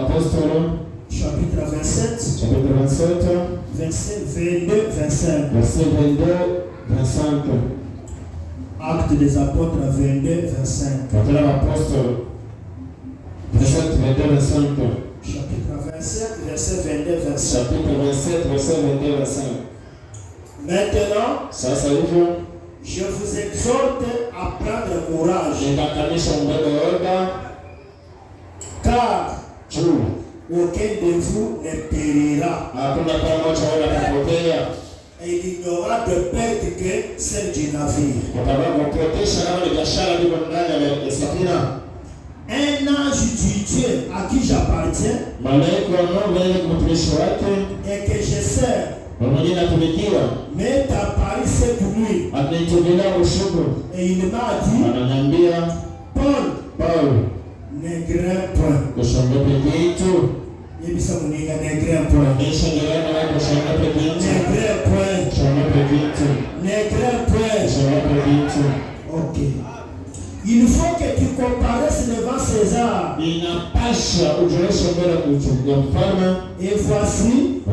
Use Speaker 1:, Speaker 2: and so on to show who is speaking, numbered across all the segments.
Speaker 1: apôtres,
Speaker 2: chapitre 27,
Speaker 1: chapitre 27,
Speaker 2: verset 22-25.
Speaker 1: verset 22-25.
Speaker 2: Actes des apôtres 22-25.
Speaker 1: Actes des apôtres 27, 22-25.
Speaker 2: Chapitre 27, verset 22-25.
Speaker 1: Chapitre 27, verset 22-25.
Speaker 2: Maintenant,
Speaker 1: Ça arrive.
Speaker 2: je vous exhorte à prendre courage, car aucun de vous ne périra. Et il n'y aura de perte que celle du navire. Un ange du Dieu à qui j'appartiens et que je sers m'est apparu cette nuit. Et il m'a dit, Paul, ne crains point. Ne crains point. Ok. Il faut que tu comparaisses devant César. Et voici,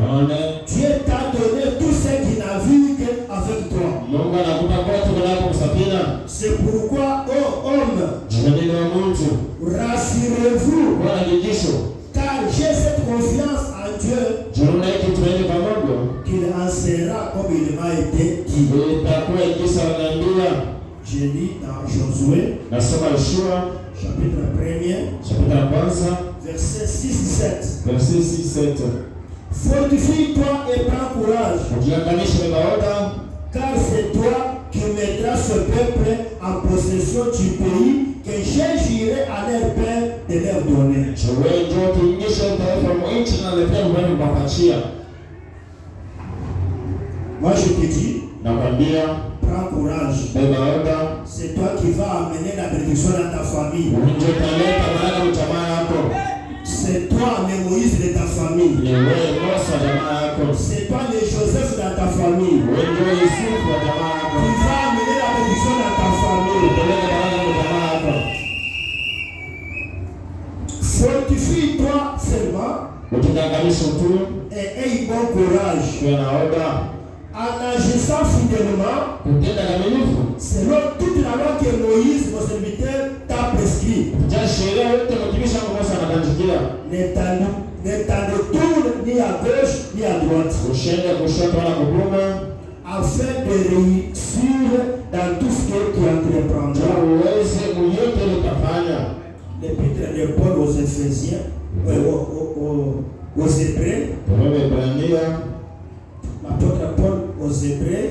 Speaker 2: Dieu t'a donné tous ceux qui naviguent avec toi. C'est pourquoi, ô homme, rassurez-vous, car j'ai cette confiance en Dieu qu'il en sera comme il m'a été dit. Je lis dans Josué, chapitre 1er, verset 6-7. Fortifie-toi et prends courage, car c'est toi qui mettras ce peuple en possession du pays que j'ai juré à leur père de leur donner. Moi je te dis, prends courage. C'est toi qui vas amener la bénédiction dans ta famille. C'est toi le Moïse de ta famille. C'est toi le Joseph dans ta famille. Tu vas amener la bénédiction dans ta famille. Fortifie-toi seulement et aie bon courage. En agissant fidèlement, selon toute la loi que Moïse, mon serviteur, t'a prescrit. Ne t'en détourne ni à gauche ni à droite, afin de réussir dans tout ce que tu entreprendras. L'épître de Paul aux Éphésiens, aux Hébreux. L'apôtre Paul aux Hébreux,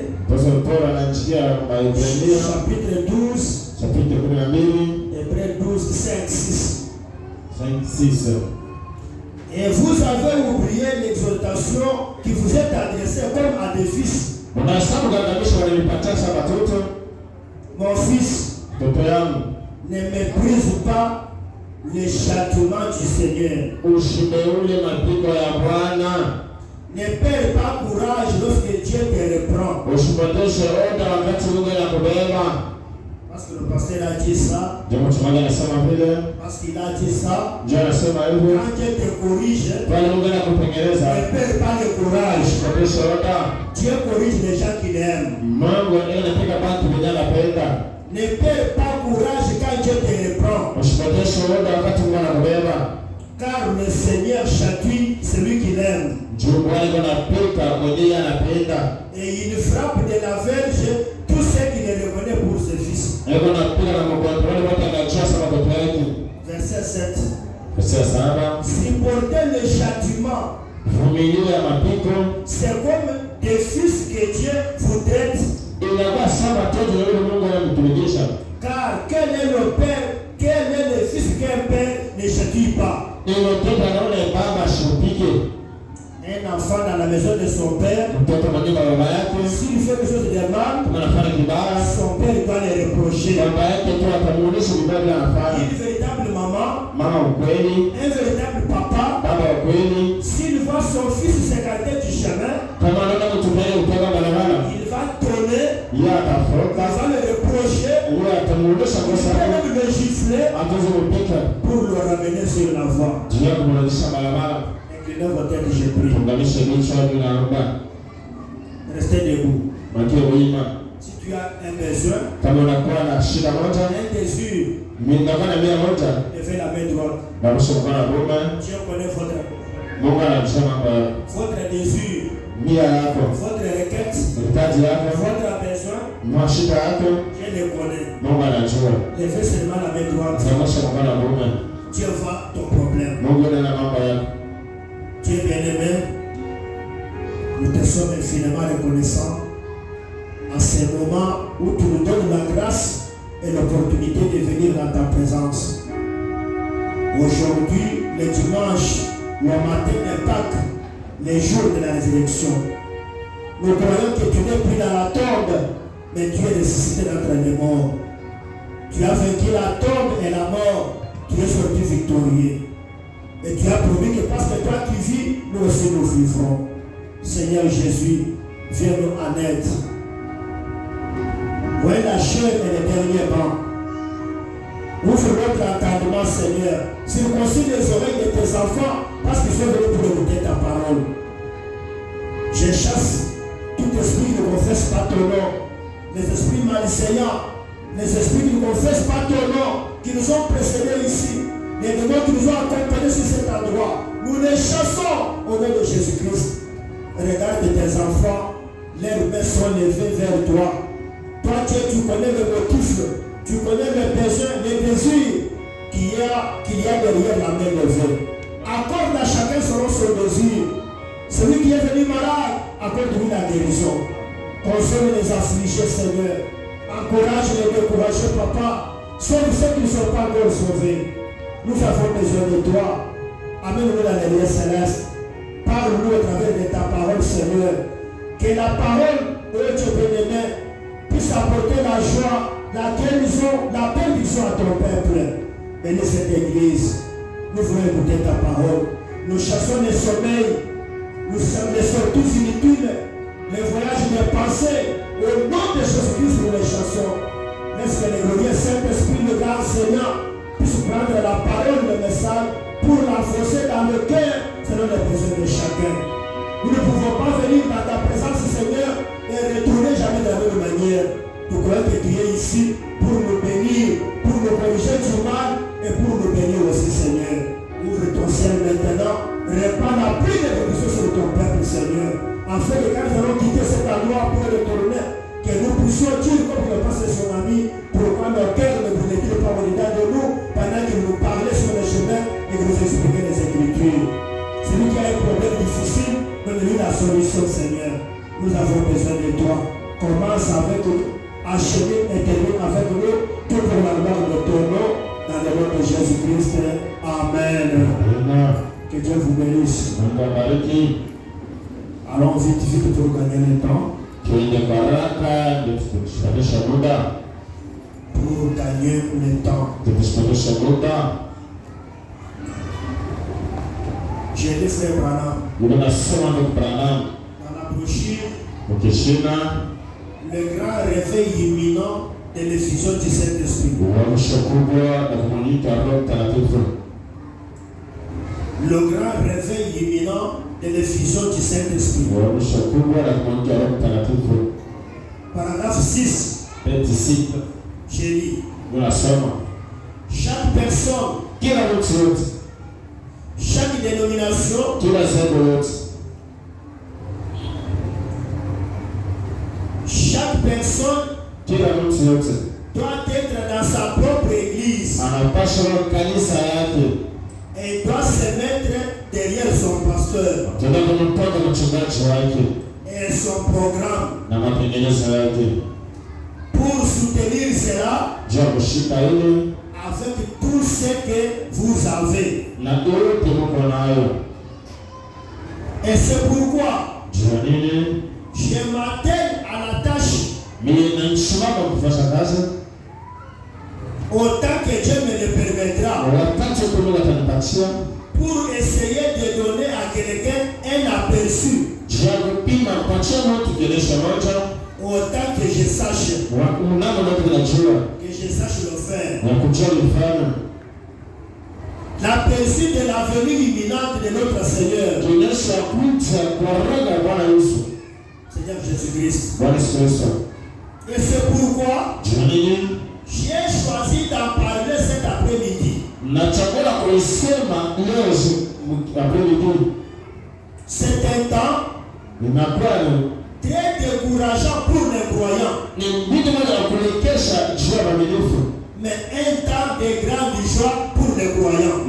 Speaker 2: chapitre 12, Hébreux 12, 5-6. Et vous avez oublié l'exhortation qui vous est adressée comme à des fils. Mon fils, ne méprise pas le châtiment du Seigneur. Ne perds pas courage lorsque Dieu te reprend. Parce que le pasteur a dit ça. Parce qu'il a dit ça. Quand Dieu te corrige, ne perds pas le courage. Dieu corrige les gens qu'il aime. Ne perds pas courage quand Dieu te reprend. Car le Seigneur chatouille celui qu'il aime. Et il frappe de la verge tous ceux qui le reconnaissent pour ses fils. Verset 7. Supporter le châtiment, c'est comme des fils que Dieu vous traite. Car quel est le père, quel est le fils qu'un père ne chatouille pas? Un enfant dans la maison de son père, s'il fait quelque chose de mal, son père doit le reprocher. Une véritable maman, un véritable papa, s'il voit son fils s'écarter du chemin, il va tonner, il va le reprocher, il va même le gifler pour le ramener sur la voie. Inclinez vos têtes, je prie. Restez debout. Si tu as un besoin, un désir, levez la main droite. Dieu connaît votre désir, votre requête, votre besoin. Dieu le connaît. Levez seulement la main droite. Dieu voit ton problème. Dieu bien-aimé, nous te sommes infiniment reconnaissants à ce moment où tu nous donnes la grâce et l'opportunité de venir dans ta présence. Aujourd'hui, le dimanche, le matin de Pâques, les jours de la résurrection. Nous croyons que tu n'es plus dans la tombe, mais tu es ressuscité d'entre les morts. Tu as vaincu la tombe et la mort, tu es sorti victorieux. Et tu as promis que parce que toi tu vis, nous aussi nous vivrons. Seigneur Jésus, viens nous en aide. Voyez la chair et les derniers bancs. Ouvre notre entendement, Seigneur. Circoncis les oreilles de tes enfants parce qu'ils sont venus pour écouter ta parole. Je chasse tout esprit qui ne confesse pas ton nom, les esprits malséants, les esprits qui ne confessent pas ton nom, qui nous ont précédés ici, les démons qui nous ont accompagnés sur cet endroit. Nous les chassons au nom de Jésus-Christ. Regarde tes enfants, leurs mains sont levées vers toi. Toi, Dieu, tu connais les motifs, tu connais les besoins, les désirs qu'il y a derrière la main levée. Accorde à chacun selon son désir. Celui qui est venu malade, accorde-lui la guérison. Console les affligés, Seigneur. Encourage les découragés, Papa. Sauve ceux qui ne sont pas encore sauvés. Nous avons besoin de toi. Amène-nous dans les lieux célestes. Parle-nous au travers de ta parole, Seigneur. Que la parole de Dieu bien-aimé puisse apporter la joie, la guérison, la bénédiction à ton peuple. Bénis cette église. Nous voulons écouter ta parole. Nous chassons les sommeils. Nous sommes les sorties inutiles. Les voyages des pensées. Au nom de Jésus-Christ, nous les chassons. Laisse que le glorieux Saint-Esprit, le grand Seigneur, puisse prendre la parole, le message, pour l'enfoncer dans le cœur, selon les besoins de chacun. Nous ne pouvons pas venir dans ta présence, Seigneur, et retourner jamais de la même manière. Nous croyons que tu es ici pour nous bénir, pour nous corriger du mal et pour nous bénir aussi, Seigneur. Ouvre ton ciel maintenant, répands la pluie de bénédiction sur ton peuple, Seigneur, afin que quand nous allons quitter cet endroit pour retourner, que nous puissions dire comme le passe son ami, pourquoi nos cœurs ne brûlent pas au-dedans de nous pendant qu'il nous parlait sur le chemin et que nous expliquait les Écritures. Celui qui a un problème difficile, donne-lui la solution, Seigneur. Nous avons besoin de toi. Commence avec nous, achève et termine avec nous, tout pour la gloire de ton nom, dans le nom de Jésus-Christ. Amen. Que Dieu vous bénisse. Allons vite pour gagner le temps. Pour gagner le temps. J'ai dit frère Branham. Dans la brochure, le grand réveil imminent de l'effusion du Saint-Esprit. Le grand réveil imminent de l'effusion du Saint-Esprit. Paragraphe 6. J'ai dit. Chaque personne, chaque dénomination, chaque personne doit être dans sa propre église et doit se mettre derrière son pasteur et son programme pour soutenir cela avec tout ce que vous avez. Et c'est pourquoi je m'attelle à la tâche autant que Dieu me le permettra pour essayer de donner à quelqu'un un aperçu autant que je sache le faire. L'aperçu de la venue imminente de notre Seigneur. Seigneur Jésus-Christ. Et c'est pourquoi j'ai choisi d'en parler cet après-midi. C'est un temps très décourageant pour les croyants. Mais un temps de grande joie pour les croyants.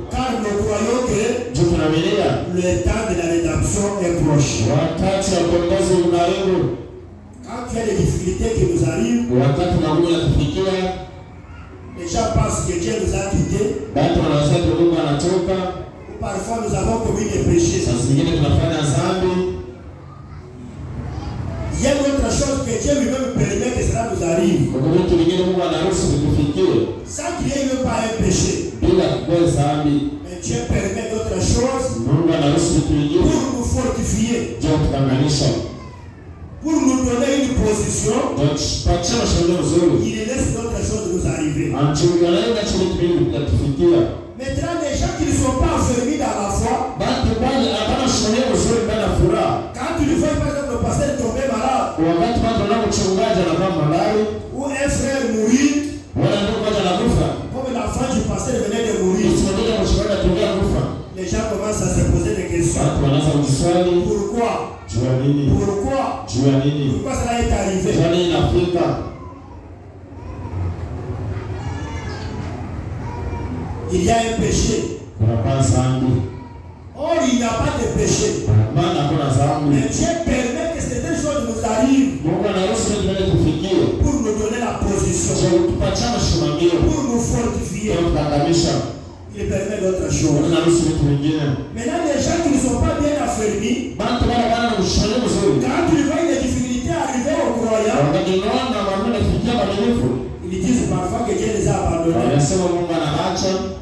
Speaker 2: Car nous croyons que le temps de la rédemption est proche. Quand il y a des difficultés qui nous arrivent, les gens pensent que Dieu nous a quittés. Ou parfois nous avons commis des péchés. Il y a une autre chose que Dieu lui-même permet que cela nous arrive. Sans qu'il n'y ait même pas un péché. Mais Dieu permet d'autres choses pour nous fortifier. Pour nous donner une position. Il laisse d'autres choses nous arriver. Maintenant, les gens qui ne sont pas affermis dans la foi, quand tu le vois par exemple le pasteur tomber malade, ou un frère mourir, comme l'enfant du pasteur venait de mourir, les gens commencent à se poser des questions. Pourquoi? Pourquoi cela est arrivé? Il y a un péché. Or, il n'y a pas de péché. Mais Dieu permet que certaines choses nous arrivent pour nous donner la position, pour nous fortifier. Il permet d'autres choses. Maintenant, les gens qui ne sont pas bien affermis, quand tu vois les difficultés arriver aux croyants, ils disent parfois que Dieu les a abandonnés.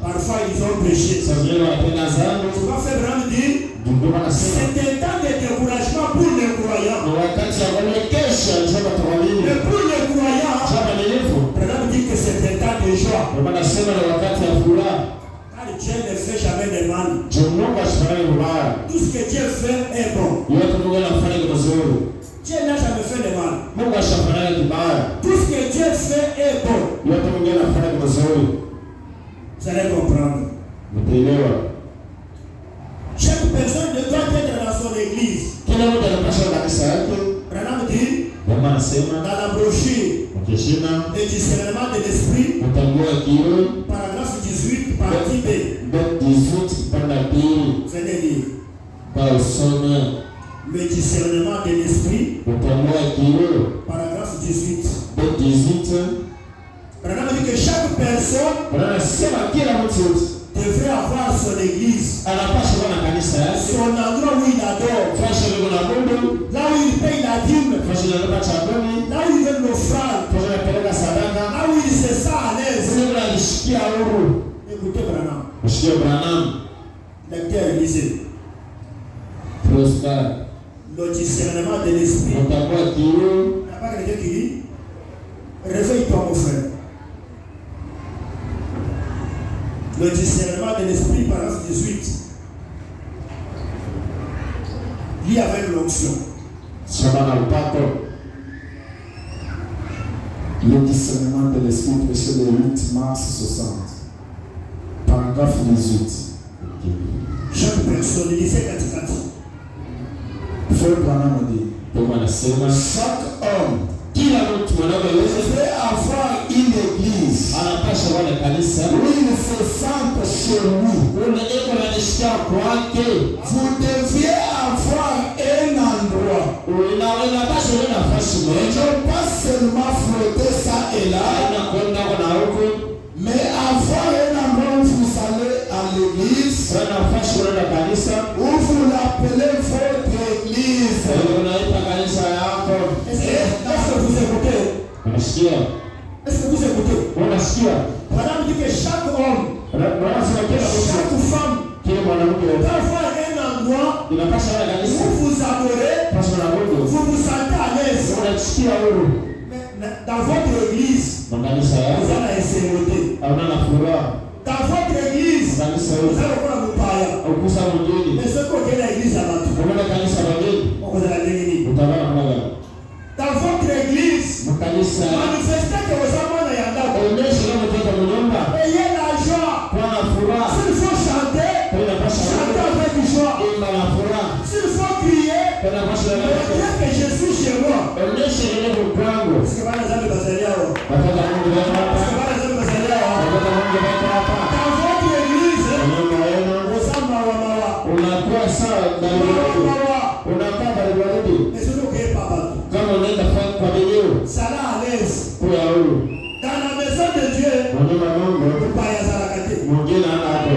Speaker 2: Parfois ils ont péché. Tu vas faire vraiment dire, c'est un temps de découragement pour les croyants. Mais pour les croyants, Président dit que c'est un temps de joie. Car Dieu ne fait jamais de mal. Tout ce que Dieu fait est bon. Dieu n'a jamais fait de mal. Tout ce que Dieu fait est bon. Vous allez comprendre. Chaque personne doit être dans son église. Branham dit dans la brochure le discernement de l'esprit, paragraphe 18, partie B. Venez lire. Le discernement de l'esprit, paragraphe 18. Branham dit que chaque personne devrait avoir son église, son endroit où il adore, là où il paye la dîme, là où il donne l'offrande, là où il se sent à l'aise. Écoutez Branham. Lecteur, lisez. Le discernement de l'esprit. Il n'y a pas quelqu'un qui dit réveille-toi mon frère. Le discernement de l'esprit, paragraphe 18. Lis avec l'onction.
Speaker 3: Le discernement de l'esprit, prêché le 8 mars 60. Paragraphe 18.
Speaker 2: Chaque personne, lisez 4.
Speaker 3: Frère Branham dit, chaque homme devrait avoir une église où il se sente chez lui. Vous deviez avoir un endroit où non pas seulement flotter ça et là, mais avoir un endroit où vous allez à l'église, où vous l'appelez votre église.
Speaker 2: Est-ce que vous écoutez? Est-ce que vous écoutez? Madame dit que chaque homme, chaque femme doit avoir un endroit où vous adorez, vous vous sentez à l'aise. Mais dans votre église,
Speaker 1: makanisa yako
Speaker 2: Uzana esemote.
Speaker 1: hauna na furaha.
Speaker 2: Dans votre église,
Speaker 1: Kanisa
Speaker 2: vous allez voir le païen.
Speaker 1: ukusa mwingine.
Speaker 2: Mais ce côté de l'église à l'autre.
Speaker 1: Unaona kanisa bageni
Speaker 2: On va la dénigrer.
Speaker 1: utaona kama
Speaker 2: Dans votre église,
Speaker 1: makanisa
Speaker 2: manifestez que vous avez un yandako.
Speaker 1: onyesha kama mtoto mnyomba
Speaker 2: Ayez la joie.
Speaker 1: kwa na furaha.
Speaker 2: S'il faut chanter,
Speaker 1: Kuna pasha
Speaker 2: chantez avec joie.
Speaker 1: imba na furaha.
Speaker 2: S'il faut crier,
Speaker 1: Kuna pasha
Speaker 2: montrez que je suis chez moi.
Speaker 1: onyesha ile kwangu.
Speaker 2: Parce que voilà, les amis basaliao.
Speaker 1: Watoto Mungu
Speaker 2: Parce
Speaker 1: hapa.
Speaker 2: que voilà, les amis basaliao.
Speaker 1: Watoto Mungu hapa.
Speaker 2: Dans votre église,
Speaker 1: Nyumba yenu
Speaker 2: vous êtes mawa.
Speaker 1: unakuwa sawa ndani yako.
Speaker 2: Mawa.
Speaker 1: Unakaa baridi.
Speaker 2: Mais ce n'est pas baba.
Speaker 1: Kama unaenda kwa bidii
Speaker 2: Ça là à l'aise.
Speaker 1: kwa huru.
Speaker 2: Dans la maison de Dieu,
Speaker 1: Mnyumba Mungu
Speaker 2: le païen Zarakate.
Speaker 1: mwingine ana hapo.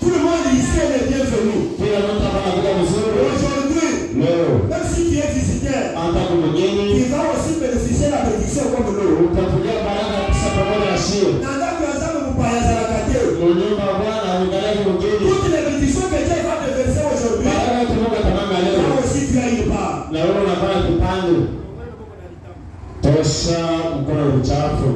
Speaker 2: Tout le monde ici est bienvenu.
Speaker 1: Kila mtu hapa anakuja mzuri.
Speaker 2: Aujourd'hui,
Speaker 1: Leo
Speaker 2: même si tu es visiteur,
Speaker 1: hata kwa mgeni
Speaker 2: tu vas aussi bénéficier de la bénédiction comme nous.
Speaker 1: utakuja baraka kisa pamoja na shio.
Speaker 2: Nanda kuanzana mu païen Zarakate.
Speaker 1: Mnyumba Bwana angalia mgeni.
Speaker 2: Toutes les bénédictions que Dieu va te verser aujourd'hui,
Speaker 1: Baraka tumoka tamama
Speaker 2: là
Speaker 1: leo.
Speaker 2: aussi tu as une part.
Speaker 1: Na wewe unapata kipande. Tosha mkono uchafu.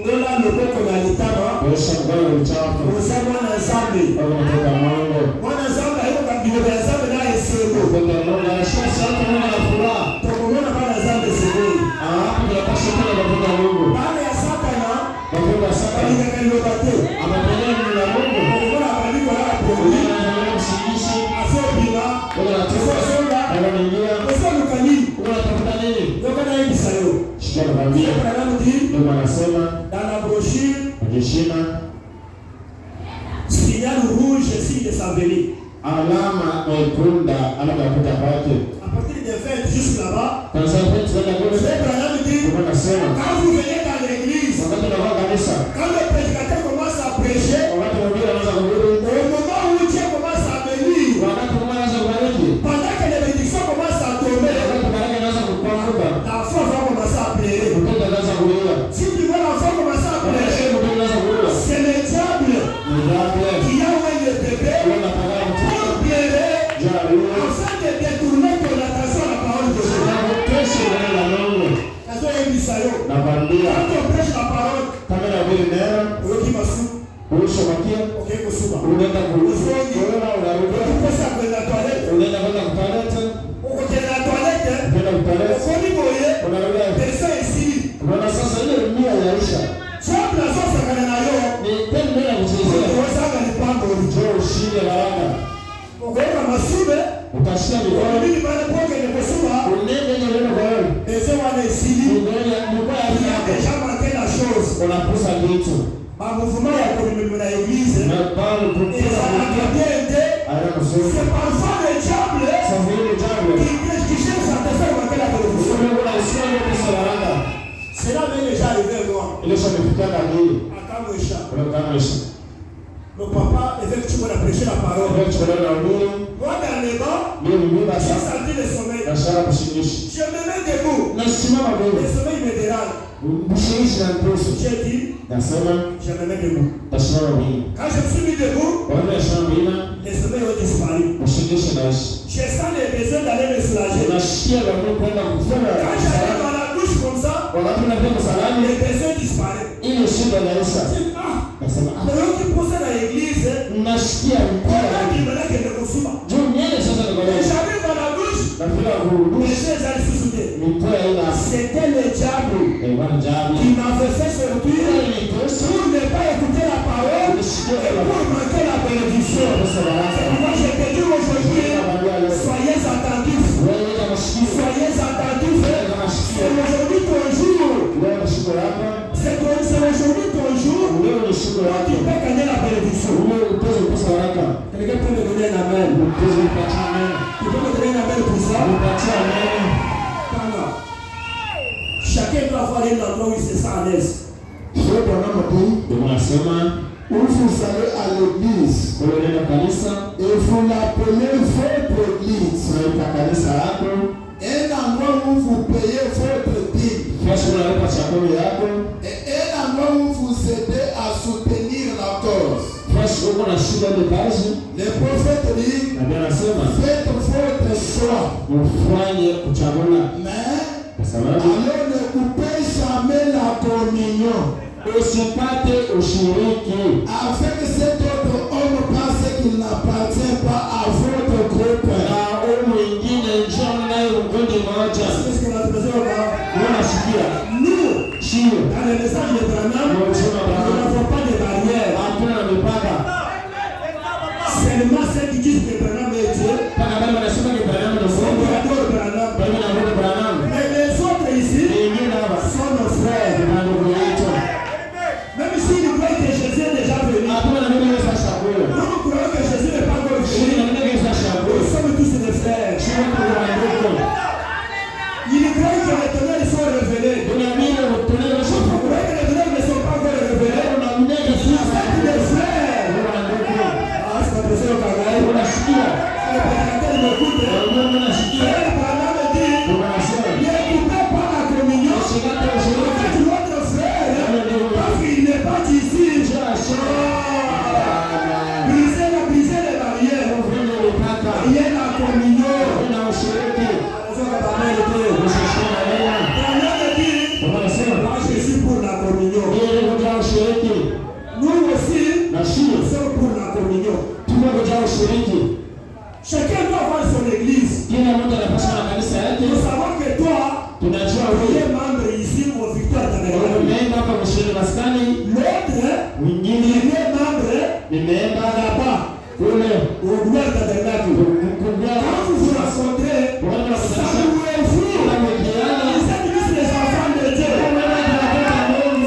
Speaker 2: Ngola loboko na litama.
Speaker 1: Tosha mkono uchafu.
Speaker 2: Oza mwana nzambe.
Speaker 1: Kwa mtoto Mungu.
Speaker 2: Mwana nzambe ayo kabilo ya nzambe na esego.
Speaker 1: Kwa Mungu anashika sana Mungu na furaha.
Speaker 2: Tokomona bana nzambe sego.
Speaker 1: Hapo tunapaswa kuwa na Mungu.
Speaker 2: Bana ya satana.
Speaker 1: Mungu asaka.
Speaker 2: Alika kalobate.
Speaker 1: Amepeleka Mungu na Mungu.
Speaker 2: Ngola kaliko la poli.
Speaker 1: Msikishi.
Speaker 2: Afobila.
Speaker 1: Ngola toka. Ngola ningia.
Speaker 2: Oso lukani.
Speaker 1: Ngola tafuta nini?
Speaker 2: Yokana hivi sayo.
Speaker 1: Shika na Biblia.
Speaker 2: Kwa nani ndi?
Speaker 1: Mungu anasema
Speaker 2: Dans la brochure,
Speaker 1: Jeshina
Speaker 2: signal rouge signe de sa venue.
Speaker 1: alama nyekundu alama ya kuja kwake.
Speaker 2: À partir des fêtes juste là-bas,
Speaker 1: Kwa sababu tunaenda kule.
Speaker 2: Abraham dit,
Speaker 1: Mungu anasema
Speaker 2: quand vous venez dans l'église,
Speaker 1: wakati unakuwa kanisa,
Speaker 2: quand le prédicateur commence à prêcher,
Speaker 1: wakati mwingine anaanza kuhubiri,
Speaker 2: au moment où Dieu commence à venir,
Speaker 1: wakati mwingine anaanza kubariki,
Speaker 2: pendant que les bénédictions commencent à tomber,
Speaker 1: wakati baraka inaanza kuanguka,
Speaker 2: l'enfant va commencer à pleurer.
Speaker 1: mtoto anaanza kulia.
Speaker 2: Si tu vois l'enfant commencer à pleurer,
Speaker 1: Mtoto anaanza kulia.
Speaker 2: c'est le diable
Speaker 1: Ndiye
Speaker 2: qui a oué le bébé
Speaker 1: unataka
Speaker 2: pour pleurer,
Speaker 1: jari
Speaker 2: afin de détourner ton attention à la parole de Dieu.
Speaker 1: na kutesha neno la Mungu.
Speaker 2: Kazo ebisayo.
Speaker 1: Nakwambia
Speaker 2: Quand on prêche la parole,
Speaker 1: kama na vile neno
Speaker 2: oyoki masu,
Speaker 1: ushomakia
Speaker 2: okay kosuba.
Speaker 1: unaenda kuuliza unarudi
Speaker 2: Ukosa kwenda toilette,
Speaker 1: unaenda kwenda kutaleta
Speaker 2: ukokenda na toilette,
Speaker 1: kwenda kutaleta
Speaker 2: okoni boye,
Speaker 1: unarudi
Speaker 2: pesa esili.
Speaker 1: unaona sasa ile mia yaisha
Speaker 2: Job na so sakana na yo,
Speaker 1: ni tena neno kuchezea
Speaker 2: ukosa ni pambo.
Speaker 1: njoo ushinde baraka
Speaker 2: Ukoka masube,
Speaker 1: utashinda mikono
Speaker 2: mimi bana poke ni kosuba,
Speaker 1: unende ile neno kwa wewe
Speaker 2: pesa wana esili.
Speaker 1: ngoja mbaya
Speaker 2: Il y a
Speaker 1: yako
Speaker 2: déjà manqué la chose.
Speaker 1: unapusa kitu
Speaker 2: Ma mouvement ya communion na église,
Speaker 1: na bado
Speaker 2: et
Speaker 1: kupusa
Speaker 2: ça n'a
Speaker 1: kitu
Speaker 2: bien été.
Speaker 1: ana mzuri
Speaker 2: C'est parfois le diable
Speaker 1: sasa ile jambo
Speaker 2: qui cherche à te faire manquer la bénédiction.
Speaker 1: Mungu anasema kusa baraka
Speaker 2: Cela m'est déjà arrivé moi.
Speaker 1: ile sio mfika ndani
Speaker 2: À Kamwesha.
Speaker 1: kuna kama hizo
Speaker 2: Le papa, effectivement, a prêché la parole.
Speaker 1: ndio tunaona ndio
Speaker 2: Moi, dernièrement,
Speaker 1: ndio mbiba
Speaker 2: j'ai
Speaker 1: sasa
Speaker 2: senti le sommeil.
Speaker 1: na shara kushindishi
Speaker 2: Je me mets debout.
Speaker 1: na simama
Speaker 2: Le
Speaker 1: mbele
Speaker 2: sommeil me dérange.
Speaker 1: mshishi na mposo
Speaker 2: J'ai dit,
Speaker 1: nasema
Speaker 2: je me mets debout.
Speaker 1: tasimama mbele
Speaker 2: Quand je me suis mis debout,
Speaker 1: baada ya shamba mbele
Speaker 2: les sommeils ont disparu.
Speaker 1: mshindishi na ishi
Speaker 2: Je sens le besoin d'aller me soulager.
Speaker 1: unashikia na Mungu kwenda kufanya
Speaker 2: Quand j'arrive dans la douche comme ça,
Speaker 1: wakati unaenda msalani
Speaker 2: les besoins disparaissent.
Speaker 1: ile shida inaisha
Speaker 2: Je dis, ah,
Speaker 1: nasema
Speaker 2: mais eux qui poussent dans l'église,
Speaker 1: nasikia
Speaker 2: comment
Speaker 1: mpira
Speaker 2: ils me laissent que je me soumets.
Speaker 1: juu niende sasa
Speaker 2: Et
Speaker 1: nikwambia
Speaker 2: j'arrive dans la douche,
Speaker 1: na bila
Speaker 2: les
Speaker 1: kurudisha
Speaker 2: choses allaient se souder.
Speaker 1: mpira ina
Speaker 2: C'était le diable
Speaker 1: bwana jabu
Speaker 2: qui m'avait fait sortir
Speaker 1: ile kosa
Speaker 2: pour ne pas écouter la parole et pour manquer la bénédiction. Moi, je te dis aujourd'hui, soyez attentifs.
Speaker 1: wewe kama shikio
Speaker 2: Soyez attentifs.
Speaker 1: kama
Speaker 2: C'est
Speaker 1: shikio
Speaker 2: aujourd'hui ton jour.
Speaker 1: wewe shikio hapa
Speaker 2: C'est aujourd'hui ton jour
Speaker 1: wewe ni shikio
Speaker 2: où tu
Speaker 1: hapa
Speaker 2: peux gagner la bénédiction.
Speaker 1: wewe upezo kusa baraka
Speaker 2: Quelqu'un peut me donner un amen.
Speaker 1: upezo kupatia neno
Speaker 2: Tu peux me donner un amen pour ça?
Speaker 1: kupatia neno
Speaker 2: Voilà. Chacun doit avoir un endroit où il se sent à l'aise.
Speaker 3: Sio Bwana mkuu,
Speaker 1: ndio nasema
Speaker 3: où vous allez à l'église,
Speaker 1: wewe nenda kanisa
Speaker 3: et vous l'appelez votre église,
Speaker 1: unaita kanisa yako
Speaker 3: un endroit où vous payez votre dîme,
Speaker 1: kesho unalipa chakula yako
Speaker 3: et un endroit où vous aidez à soutenir la cause.
Speaker 1: kesho uko na shida ile kazi
Speaker 3: Le prophète dit,
Speaker 1: na Biblia inasema
Speaker 3: faites votre choix,
Speaker 1: ufanye kuchagua
Speaker 3: mais
Speaker 1: kwa sababu
Speaker 3: alors ne coupez jamais la communion.
Speaker 2: Usipate ushiriki.
Speaker 3: Afin que cet autre homme pense qu'il n'appartient pas à votre groupe.
Speaker 2: Na mwingine njoo naye mkundi moja. Unasikia?
Speaker 3: Nous,
Speaker 2: Sio.
Speaker 3: dans le message de Branham, nous n'avons pas de barrière.
Speaker 2: Hakuna mipaka.
Speaker 3: Seulement ceux qui disent que Branham est Dieu.
Speaker 2: Pana bali wanasema ni Branham ndio Mungu. Bali na Mungu Branham.
Speaker 3: Mais les autres ici sont nos frères. Même si nous croyons que Jésus est déjà venu. Nous croyons que Jésus n'est pas encore venu. Nous sommes tous des frères. Ils croient que les ténèbres sont révélés. Vous croyez que les ténèbres ne sont pas encore révélés. Ils sont des frères. Ah, c'est pas possible au Canada. Le prédicateur m'écoute. Frère Branham me dit, n'écoutez pas la communion. En fait, l'autre frère, parce qu'il n'est pas d'ici. Brisez les barrières. Il y a la communion. Moi, je suis pour la communion. Nous aussi, nous sommes pour la communion. Chacun doit avoir son église. Nous savons que toi, tu es membre ici au Victoire Tabernacle. L'autre, il est membre là-bas, au Gloire Tabernacle. Quand vous vous rencontrez, ça vous est fou. Vous êtes tous les enfants de Dieu.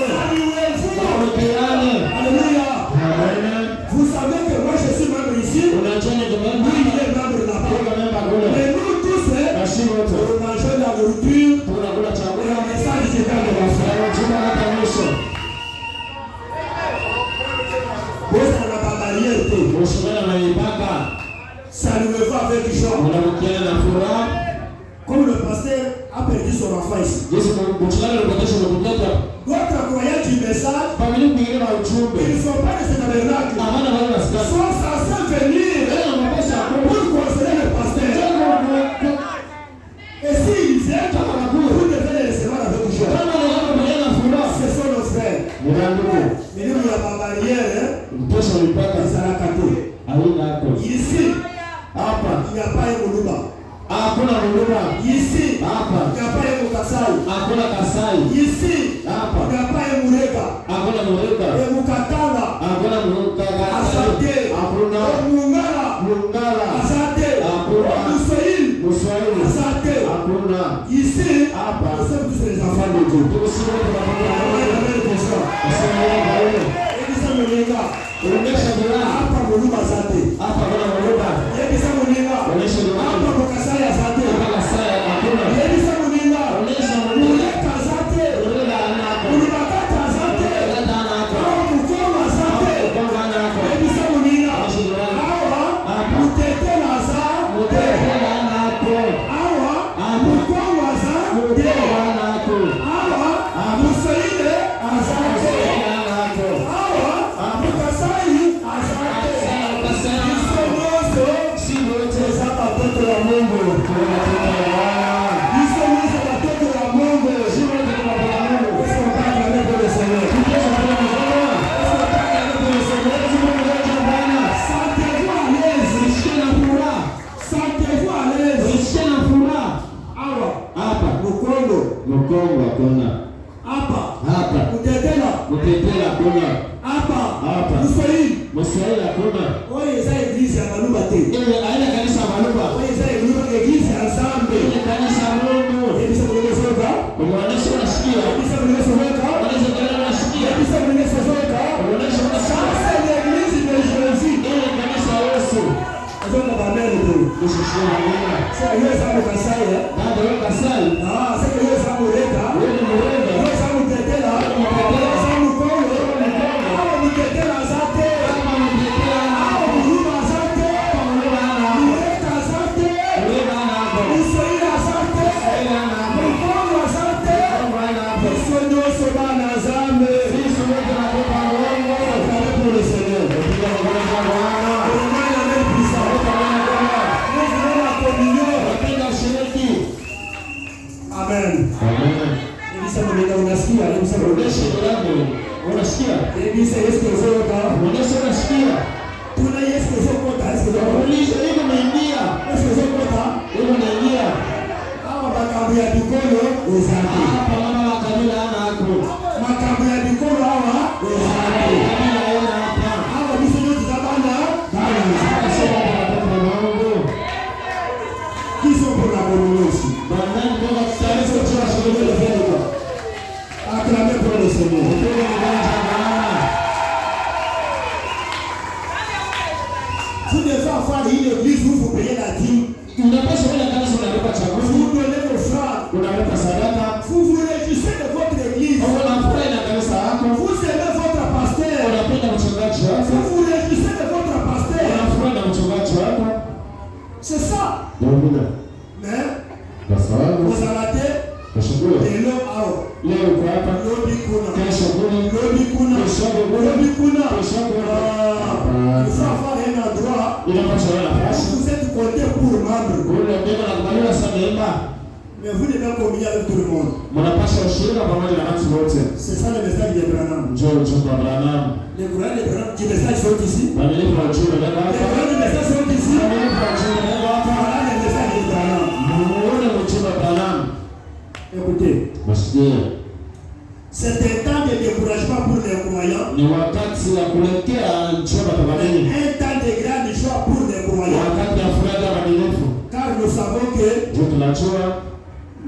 Speaker 3: Ça vous est fou. Alléluia. Vous savez que moi je suis membre ici. Lui il est membre là-bas. Mais nous tous, nous mangeons la nourriture. Et le message du temps de la foi. Ça nous le fait avec joie. Comme le pasteur a perdu son enfant ici. D'autres croyants du message, ils ne sont pas de ce tabernacle. Ils sont censés venir pour consoler le pasteur. Et s'ils viennent, vous devez les recevoir avec joie. Ce sont nos frères. Mais nous, il y a ma barrière. Ici, il n'y a pas un Moluba. Ici, il n'y a pas un Mukasai. Ici, il n'y a pas un Murega. Et Mukatala. Asante. Mungala. Asante. Moussaïl. Asante. Ici, nous sommes tous les enfants de Dieu. Hapa Muluba Asante. Yebisa Muninga. Hapa Mukasai Asante. Yebisa Muninga. Muleka Asante. Mulibakata Asante. Mukoma Asante. Yebisa Muninga. Awa Mutetela Asante. Awa Mukoma Asante. Awa Musaide Asante.
Speaker 2: Mkongo hakuna.
Speaker 3: Hapa.
Speaker 2: Kutetela hakuna.
Speaker 3: Hapa. Muswahili hakuna. Oye za eglise ya Maluba te.
Speaker 2: Aina kanisa ya Maluba.
Speaker 3: Oye za eglise ya Nzambe.
Speaker 2: Kanisa ya Mungu.
Speaker 3: Ebisa mulenge soka.
Speaker 2: Unaonesha unasikia.
Speaker 3: Ebisa mulenge soka.
Speaker 2: Unaonesha unasikia.
Speaker 3: Ebisa mulenge soka.
Speaker 2: Unaonesha unasikia.
Speaker 3: C'est l'église de Jésus.
Speaker 2: Kanisa ya Yesu.
Speaker 3: Azonga ba mele te.
Speaker 2: Usishie Mungu.
Speaker 3: C'est yo za Mukasai.
Speaker 2: Ndio yo Kasai.
Speaker 3: C'est yo za Mureka. Yo za Mutetela. Yo za Mukongo. Awa Mutetela Asante. Awa Muluba Asante. Mureka Asante. Muswahili Asante. Mukongo Asante. Musonyo soba na Nzambe. Pour le Seigneur.
Speaker 2: Uliza hivi unaingia. Hivi unaingia.
Speaker 3: Hawa makambo ya bikolo wezake.
Speaker 2: Hapa mama wa kabila ana hapo.
Speaker 3: Makambo ya bikolo hawa wezake.
Speaker 2: Kabila haina hapa.
Speaker 3: Hawa biso ndio tutabana.
Speaker 2: Sasa watoto wa Mungu.
Speaker 3: Kiso kuna bonosi.
Speaker 2: Bwana ndio taarifa kwa shughuli za Mungu.
Speaker 3: Acclamez pour le Seigneur. Vous devez avoir une église où vous payez la dîme.
Speaker 2: Unapaswa kwenda kanisa unalipa chakula.
Speaker 3: Vous donnez vos francs.
Speaker 2: Unalipa sadaka.
Speaker 3: Vous vous réjouissez de votre église.
Speaker 2: Unafurahi na kanisa lako.
Speaker 3: Vous aimez votre pasteur.
Speaker 2: Unapenda mchungaji wako.
Speaker 3: Vous vous réjouissez de votre pasteur.
Speaker 2: Unafurahi na mchungaji wako.
Speaker 3: C'est ça.
Speaker 2: Ndio.
Speaker 3: Mais
Speaker 2: Kwa sababu
Speaker 3: vous arrêtez.
Speaker 2: Nashukuru.
Speaker 3: Leo au.
Speaker 2: Leo uko hapa.
Speaker 3: Lobi kuna.
Speaker 2: Kesho kuna.
Speaker 3: Lobi kuna.
Speaker 2: Kesho kuna.
Speaker 3: Lobi kuna.
Speaker 2: Kesho kuna.
Speaker 3: Il faut avoir un endroit.
Speaker 2: Inapaswa na nafasi.
Speaker 3: Vous êtes compté pour membre.
Speaker 2: Ule ndio nakubaliwa sana imba.
Speaker 3: Mais vous devez communier avec tout le monde.
Speaker 2: Mnapaswa ushirika pamoja na watu wote.
Speaker 3: C'est ça le message de Branham.
Speaker 2: Njoo ujumbe wa Branham.
Speaker 3: Les Branham du message sont ici.
Speaker 2: Mamilifu wa ujumbe ndio
Speaker 3: Les
Speaker 2: hapa.
Speaker 3: Branham du message sont ici.
Speaker 2: Mamilifu wa ujumbe ndio hapa.
Speaker 3: Voilà le message de Branham.
Speaker 2: Muone ujumbe wa Branham.
Speaker 3: Écoutez.
Speaker 2: Masikia.
Speaker 3: C'est un temps de découragement pour les croyants.
Speaker 2: Ni wakati wa kuelekea njia matamanini.
Speaker 3: Un temps de grande joie pour les croyants.
Speaker 2: Wakati wa furaha ya madinifu.
Speaker 3: Car nous savons que
Speaker 2: Tunajua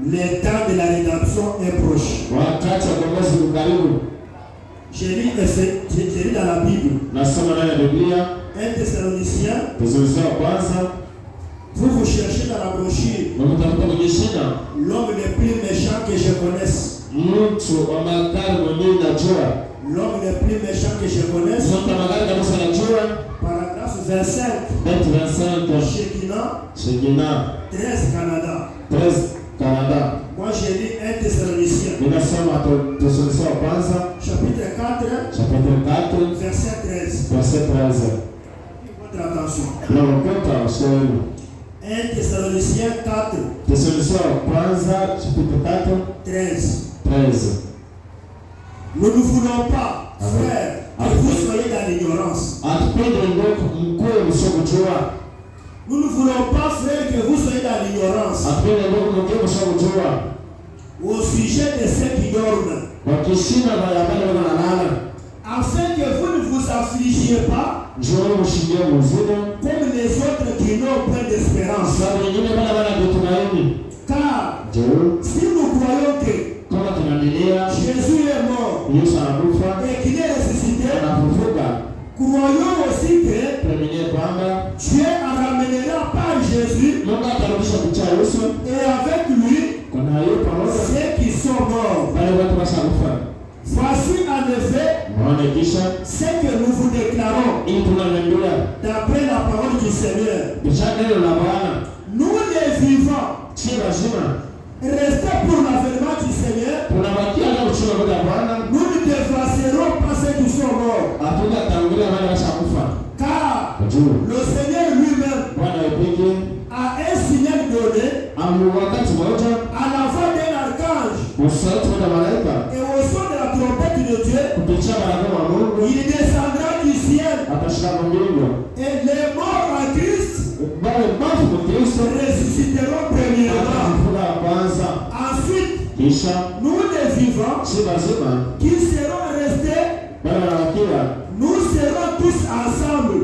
Speaker 3: le temps de la rédemption est proche.
Speaker 2: wakati wa kuongoza ukaribu.
Speaker 3: J'ai lu dans la Bible.
Speaker 2: Nasoma ndani ya Biblia.
Speaker 3: 1 Thessaloniciens.
Speaker 2: Tezonisia wa kwanza.
Speaker 3: Vous cherchez dans la brochure.
Speaker 2: Mtafuta kwenye shina.
Speaker 3: L'homme le plus méchant que je connaisse.
Speaker 2: Mtu wa magari mwenyewe najua.
Speaker 3: L'homme le plus méchant que je connaisse.
Speaker 2: Mtu wa magari kabisa najua.
Speaker 3: Paragraphe 25.
Speaker 2: Date 25. Shekina.
Speaker 3: 13 Canada.
Speaker 2: 13 Canada.
Speaker 3: Moi j'ai lu 1 Thessaloniciens.
Speaker 2: Ninasoma Tezonisia wa kwanza.
Speaker 3: Chapitre 4.
Speaker 2: Chapitre 4.
Speaker 3: Verset 13.
Speaker 2: Verset 13.
Speaker 3: Votre attention.
Speaker 2: Na wakati wa swali.
Speaker 3: 1 Thessaloniciens 4.
Speaker 2: Thessalonisia wa kwanza chapitre 4.
Speaker 3: 13.
Speaker 2: 13.
Speaker 3: Nous ne voulons pas, frères, que vous soyez dans l'ignorance. Nous ne voulons pas, frères, que vous soyez dans l'ignorance au sujet de ceux qui dorment, afin que vous ne vous affligiez pas comme les autres qui n'ont pas d'espérance. Car si nous croyons que Jésus est mort et qu'il est ressuscité, croyons aussi que Dieu ramènera par Jésus et avec lui ceux qui sont morts. Voici en effet ce que nous vous déclarons d'après la parole du Seigneur. Nous les vivants, restez pour l'avènement du Seigneur. Nous ne déplacerons pas ceux qui sont morts. Car le Seigneur lui-même a un signal donné à la voix d'un archange et au son de la trompette de Dieu. Il descendra du ciel et les morts en Christ ressusciteront premièrement. Ensuite, nous les vivants qui serons restés, nous serons tous ensemble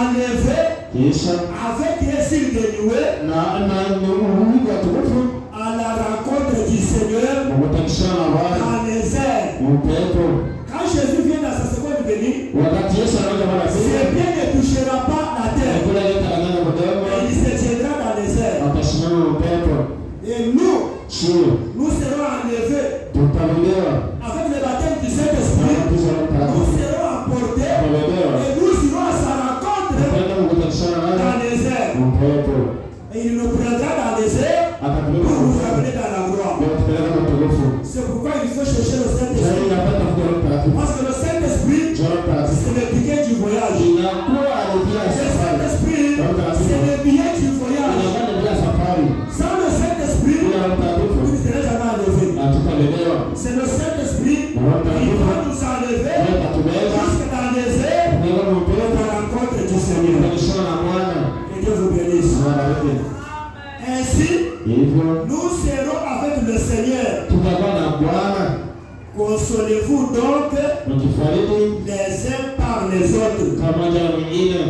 Speaker 3: enlevés avec un signe de nuée à la rencontre du Seigneur dans les airs. Quand Jésus vient dans sa seconde venue, ses pieds ne touchera pas la terre, mais il se tiendra dans les airs. Et nous serons enlevés avec le baptême du Saint-Esprit. Nous serons emportés et nous irons à sa rencontre dans les airs. Et il nous prendra dans les airs pour nous ramener dans la gloire. C'est pourquoi il faut chercher le Saint-Esprit. Parce que le Saint-Esprit, c'est le ticket du voyage. Le Saint-Esprit, c'est le billet du voyage. Sans le Saint-Esprit, vous ne serez jamais enlevé. C'est le Saint-Esprit qui va nous enlever jusque dans les airs.
Speaker 2: yake.
Speaker 3: Ainsi,
Speaker 2: Hivyo
Speaker 3: nous serons avec le Seigneur.
Speaker 2: tutakuwa na Bwana.
Speaker 3: Consolez-vous donc
Speaker 2: Mjifariji
Speaker 3: les uns par les autres.
Speaker 2: pamoja na mwingine.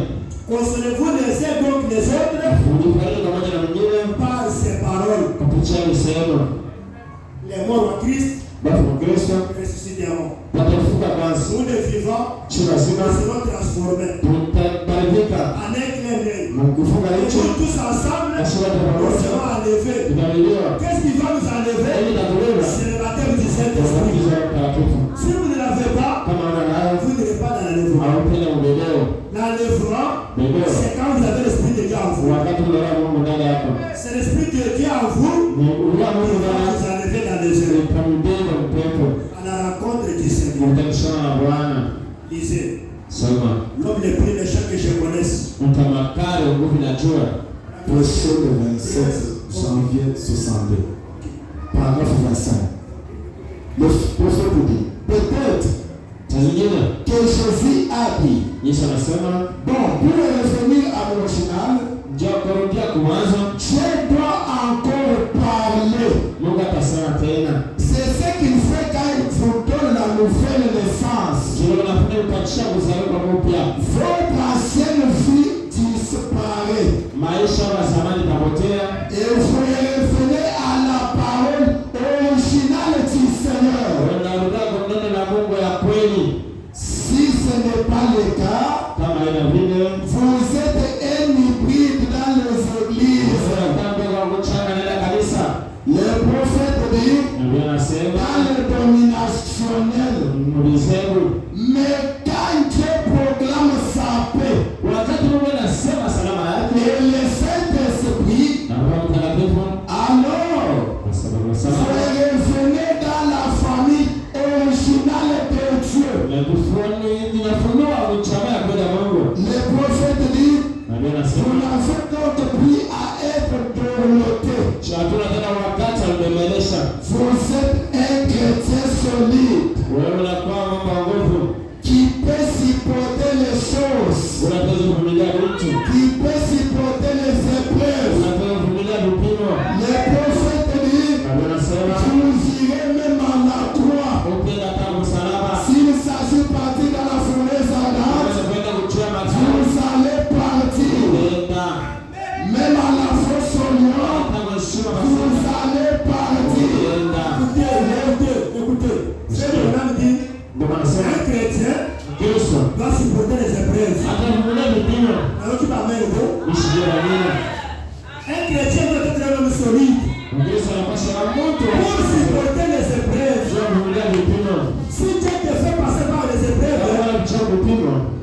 Speaker 3: Consolez-vous les uns donc les autres
Speaker 2: Mjifariji pamoja na mwingine
Speaker 3: par ces paroles.
Speaker 2: kupitia misemo.
Speaker 3: Les morts en Christ
Speaker 2: Basi Mkristo
Speaker 3: ressusciteront.
Speaker 2: watafufuka kwanza.
Speaker 3: Nous les vivants
Speaker 2: Si lazima
Speaker 3: nous serons transformés
Speaker 2: tutabadilika
Speaker 3: en un clin d'œil.
Speaker 2: na kufunga
Speaker 3: Et
Speaker 2: hicho
Speaker 3: nous tous ensemble,
Speaker 2: basi wote
Speaker 3: nous
Speaker 2: pamoja
Speaker 3: serons enlevés.
Speaker 2: tutaliwa
Speaker 3: Qu'est-ce qui va nous enlever?
Speaker 2: ili tatuliwa
Speaker 3: C'est le baptême du Saint-Esprit.
Speaker 2: kubatizwa mtakatifu.
Speaker 3: Si vous ne l'avez pas,
Speaker 2: Kama una nayo
Speaker 3: vous n'irez pas dans l'enlèvement.
Speaker 2: au tena ubebeo
Speaker 3: L'enlèvement,
Speaker 2: bebeo
Speaker 3: c'est quand vous avez l'Esprit de Dieu en vous.
Speaker 2: wakati unaona Mungu ndani yako
Speaker 3: C'est l'Esprit de Dieu en vous
Speaker 2: ni ulia
Speaker 3: qui
Speaker 2: Mungu
Speaker 3: va
Speaker 2: ndani
Speaker 3: vous enlever dans les yeux.
Speaker 2: itamubeba upepo
Speaker 3: À la rencontre du Seigneur.
Speaker 2: utakishana na Bwana.
Speaker 3: Lisez.
Speaker 2: Soma
Speaker 3: L'homme le plus méchant que je connaisse.
Speaker 2: mtamakari nguvu na jua.
Speaker 1: Verset le 27 janvier 62. Paragraphe 25. Le prophète dit, peut-être
Speaker 2: Tazingine
Speaker 1: que Jésus a dit,
Speaker 2: Yesu anasema
Speaker 1: bon, pour revenir à l'original,
Speaker 2: njoo kurudia kuanza,
Speaker 1: Dieu doit encore parler.
Speaker 2: Mungu atasema tena.
Speaker 1: C'est ce qu'il fait quand il vous donne la nouvelle naissance.
Speaker 2: Ndio unapenda kupatisha kuzaliwa mpya.
Speaker 1: Votre ancienne vie disparaît.
Speaker 2: Maisha ya zamani tapotea.
Speaker 1: Et vous revenez à la parole originale du Seigneur.
Speaker 2: Unarudia kwa neno la Mungu ya kweli.
Speaker 1: Si ce n'est pas le cas,
Speaker 2: Kama ina vile
Speaker 1: vous êtes un hybride dans les églises. Le prophète dit, dans le dominationnel, mais quand Dieu proclame sa paix, et le Saint-Esprit, alors, vous revenez dans la famille originale de Dieu. Le prophète dit, vous n'avez donc plus à être dorloté. Vous êtes un chrétien solide qui peut supporter les choses, qui peut supporter les épreuves. Le prophète dit, vous irez même à la croix. S'il s'agit de partir dans la fournaise ardente, vous allez partir. Même à la fosse au lion, vous allez partir.
Speaker 3: Écoutez. Ce que l'homme dit, un chrétien doit supporter les épreuves. Alors tu m'amènes où? Un chrétien doit être un homme solide pour supporter les épreuves. Si Dieu te fait passer par les épreuves,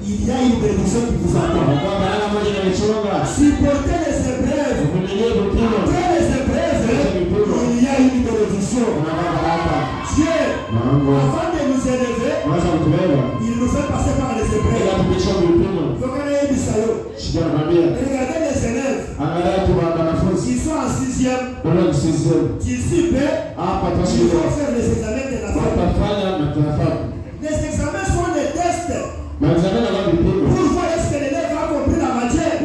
Speaker 3: il y a une bénédiction qui vous attend. Supporter les épreuves. Après les épreuves, il y a une bénédiction. Dieu, avant de nous élever, il nous fait passer par les épreuves. Regardez les élèves. Ils sont en 6e. D'ici peu, ils vont faire les examens de la fac. Les examens sont des tests pour voir est-ce que l'élève a compris la matière.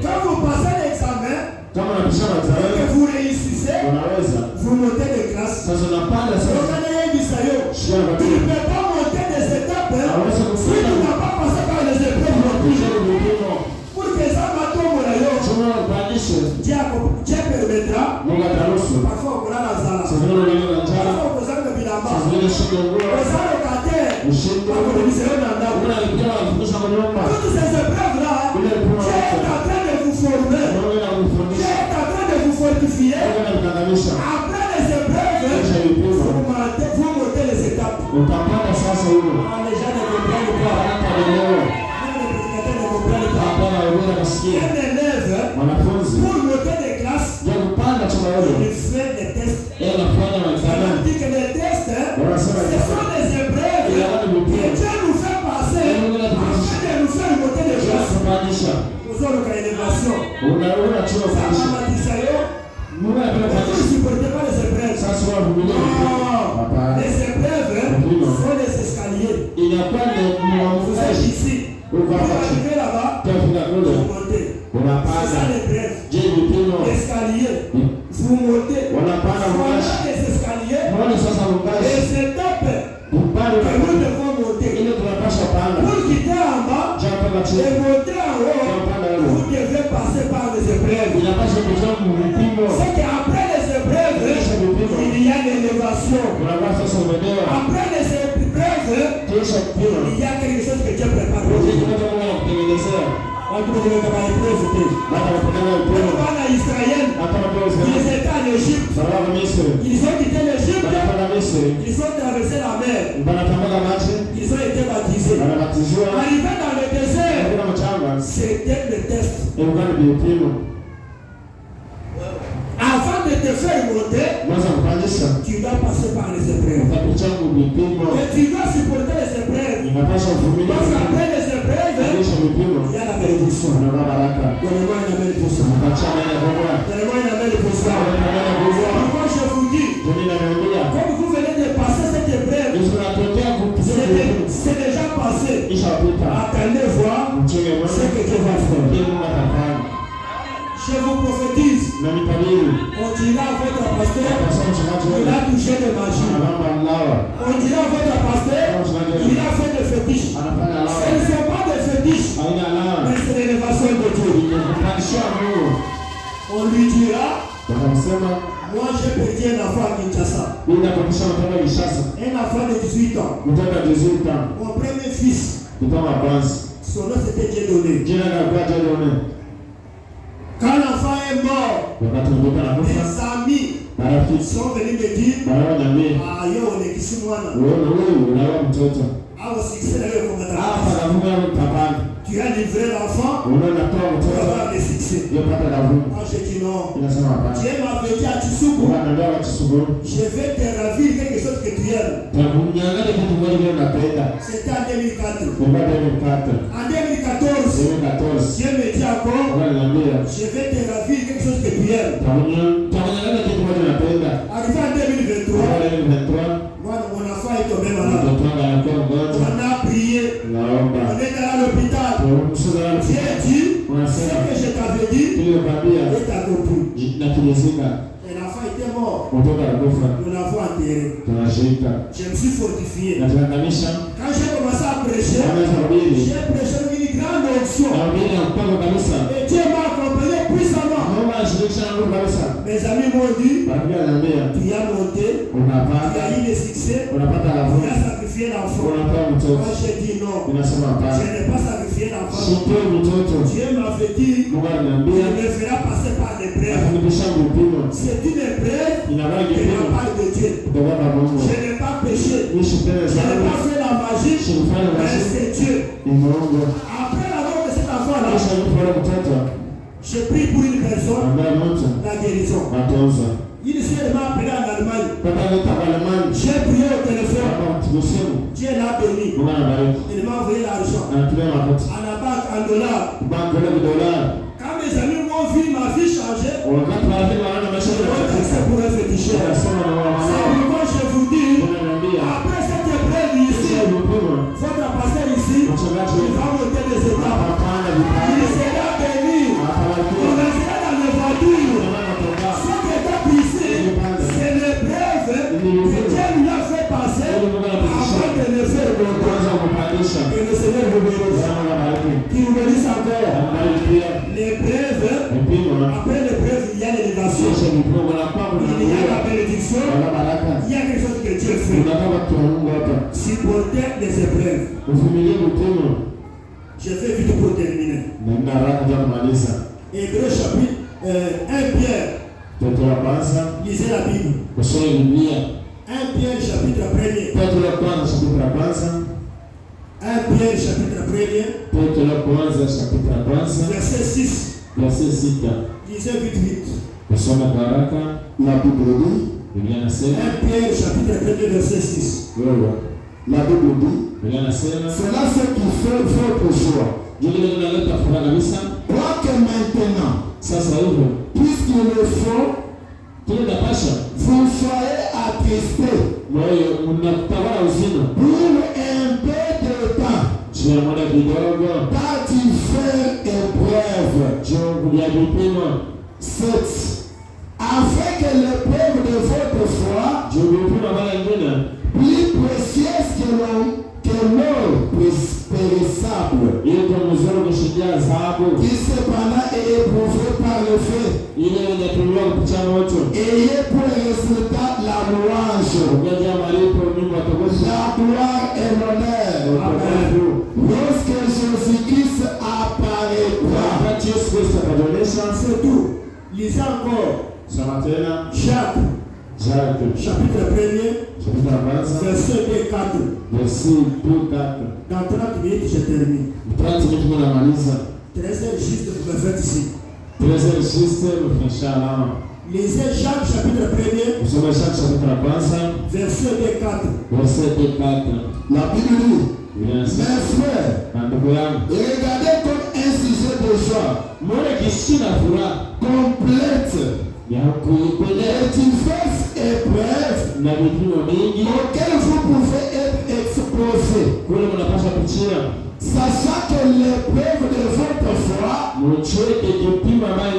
Speaker 3: Quand vous passez l'examen et que vous réussissez, vous montez de classe. Tu ne peux pas monter des étapes si tu n'as pas passé par les épreuves. Pour que ça va tomber là, Dieu permettra. Parfois on a la zala. Parfois on a le bilamba. On a le locataire. Toutes ces épreuves-là, Dieu est en train de vous former. Dieu est en train de vous fortifier. Après les épreuves, vous montez les étapes. Les gens ne comprennent pas. Un élève, pour monter des classes, il fait des tests. On dit que les tests, ce sont des épreuves que Dieu nous fait passer afin de nous faire monter des classes. Nous avons une élévation. Ça va vous ne supportez pas les épreuves. Non. Les épreuves sont les escaliers. Vous êtes ici. Vous arrivez là-bas, vous montez. Vous
Speaker 2: C'est ça l'épreuve. L'escalier. Vous montez. Voilà les escaliers. Et c'est top. Que nous devons monter. Pour quitter en bas et monter en haut, vous devez passer par les épreuves. C'est qu'après les épreuves, il y a l'élévation. Après les épreuves, il y a quelque chose que Dieu prépare. Israël, ils étaient en Égypte. Ils ont quitté l'Égypte. Ils ont traversé la mer. Ils ont été baptisés. Arrivés dans le désert, c'était le test. Avant de te faire monter, tu dois passer par les épreuves. Et tu dois supporter les épreuves. Parce qu'après les épreuves, il y a la bénédiction. Donnez-moi une amen pour ça. Donnez-moi une amen pour ça. Pourquoi je vous dis, comme vous venez de passer cette épreuve, c'est déjà passé. Attendez voir ce que Dieu va faire. Je vous prophétise, on dira à votre pasteur, il a touché de magie. On dira à votre pasteur, il a fait des fétiches. Ce ne sont pas des fétiches, mais c'est l'élévation de Dieu. On lui dira, moi j'ai perdu un enfant à Kinshasa. Un enfant de 18 ans. Mon premier fils. Son nom c'était Dieudonné. Quand l'enfant est mort, mes amis sont venus me dire, ah yo on est ici moi là. Ah aussi c'est là tu as livré l'enfant, tu vas avoir le succès. Moi j'ai dit non. Dieu m'avait dit à Tsoukou, je vais te ravir quelque chose que tu aimes. C'était en 2004. En 2014, Dieu me dit encore, je vais te ravir quelque chose que tu aimes. Arrivé en 2023, moi, mon enfant est tombé malade. On a prié. On est allé à l'hôpital. Dieu dit, ce que je t'avais dit, et t'as compris. Et l'enfant était mort. Nous l'avons enterré. Je me suis fortifié. Quand j'ai commencé à prêcher, j'ai prêché une grande onction. Et Dieu m'a accompagné puissamment. Mes amis m'ont dit, tu as monté, tu as eu des succès, tu as sacrifié l'enfant. Moi j'ai dit non, je n'ai pas sacrifié l'enfant. Dieu m'avait dit, il me fera passer par l'épreuve. C'est une épreuve de la part de Dieu. Je n'ai pas péché, je n'ai pas fait la magie, mais c'est Dieu. Après la mort de cet enfant-là, je prie pour une personne, la guérison. Il s'est m'a appelé en Allemagne. J'ai prié au téléphone. Dieu l'a béni. Il m'a envoyé l'argent. À la banque en dollars. Quand mes amis m'ont vu ma vie changer, c'est pour un féticheur. C'est pourquoi je vous dis, après cette épreuve ici, votre pasteur ici, il va monter des étapes. Il sera béni. On restera dans les voitures. Cette étape ici, c'est l'épreuve que Dieu lui a fait passer avant de le faire monter. Que le Seigneur vous bénisse. Qu'il vous bénisse encore. L'épreuve, après l'épreuve, il y a l'élévation. Il y a la bénédiction. Il y a quelque chose que Dieu fait. Supporter les épreuves. Je vais vite pour terminer. Hébreux chapitre 1 Pierre. Lisez la Bible. 1 Pierre chapitre 1er. 1 Pierre chapitre 1er. Verset 6. Lisez vite.
Speaker 3: La Bible dit,
Speaker 2: 1 Pierre chapitre 1er verset 6.
Speaker 3: La Bible dit, c'est là ce qui fait votre choix. Quoique maintenant, puisqu'il le faut, vous soyez attristés pour un peu de temps, car tu fais épreuve. 7. Afin que l'épreuve de votre foi, plus précieuse que l'or périssable, qui cependant est éprouvé par le feu, ayez pour résultat la louange, la gloire et l'honneur, lorsque Jésus-Christ apparaîtra.
Speaker 2: C'est tout. Lisez encore. Jacques. Chapitre 1er. Verset 4. Dans 30 minutes, je termine. 13 juste, vous me faites ici. Lisez Jacques chapitre 1er. Verset 4.
Speaker 3: La Bible dit, mes frères, regardez comme un sujet de joie complète et diverses épreuves auxquelles vous pouvez être exposés, sachant que l'épreuve de votre foi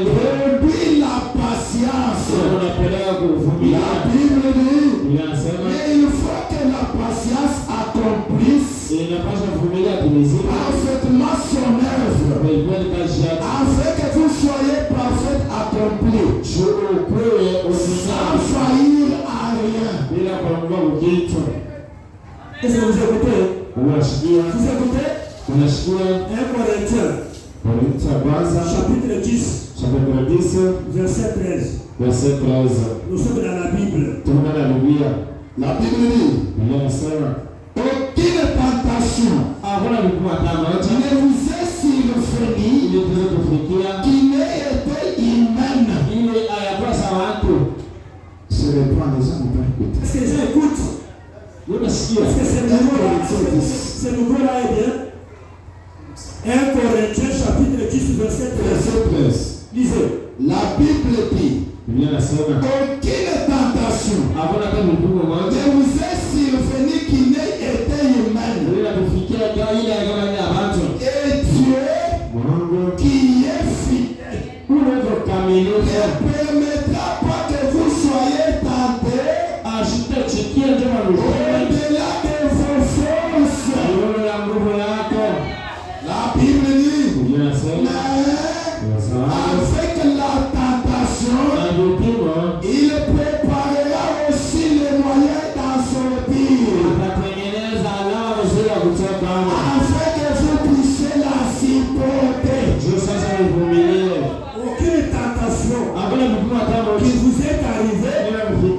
Speaker 3: produit la patience. La Bible dit, mais il faut que la patience accomplisse parfaitement son œuvre, afin que vous soyez parfait accompli, sans faillir à rien.
Speaker 2: Qu'est-ce que vous écoutez? Vous écoutez? 1 Corinthiens chapitre 10 verset 13. Nous sommes dans la Bible.
Speaker 3: La Bible dit, aucune tentation ne vous est survenue qui n'ait été humaine. Je reprends les gens.
Speaker 2: Est-ce que les gens écoutent? Est-ce que c'est nouveau là est bien? 1 Corinthiens chapitre 10 verset 13. Lisez.
Speaker 3: La Bible dit, aucune tentation ne vous est survenue qui n'ait été humaine. Et Dieu qui est fidèle ne permettra pas que vous soyez tentés au-delà de vos forces. La Bible dit, avec la tentation, il préparera aussi les moyens d'en sortir, afin que vous puissiez la supporter.
Speaker 2: Aucune tentation qui vous est arrivée,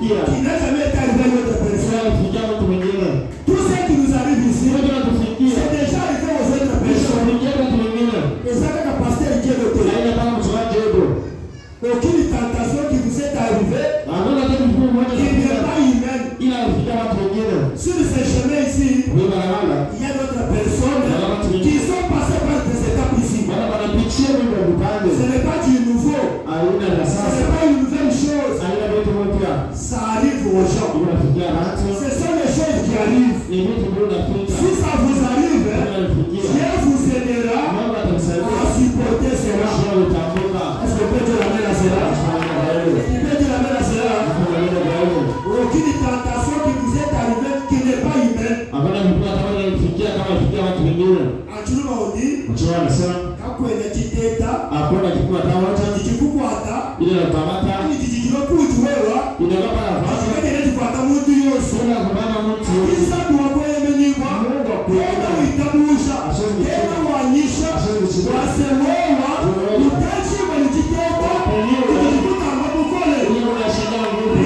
Speaker 2: qui n'a jamais été arrivée à notre personne. Tout ce qui nous arrive ici, c'est déjà arrivé aux autres personnes. Et ça fait que le pasteur Dieu le dit. Aucune tentation qui vous est arrivée, qui n'est pas humaine. Sur ce chemin ici, il y a d'autres personnes qui sont passées par des étapes ici. Ce n'est pas du nouveau. Ce n'est pas une nouvelle chose. Ça arrive aux gens. Ce sont les choses qui arrivent. Si ça vous arrive, Dieu vous aidera à supporter cela. Est-ce que peut dire l'amène à cela? Il peut dire l'amène à cela. Aucune tentation qui vous est arrivée qui n'est pas humaine. Achuruma odi kakwene chiteta chichikukwata chichikukuchwewa chikagere chikwata muntu yose isabu wakweyemenyibwa tena witabusha tena wanyisha wasewewa utachibwa nichiteta chichikutanga mukole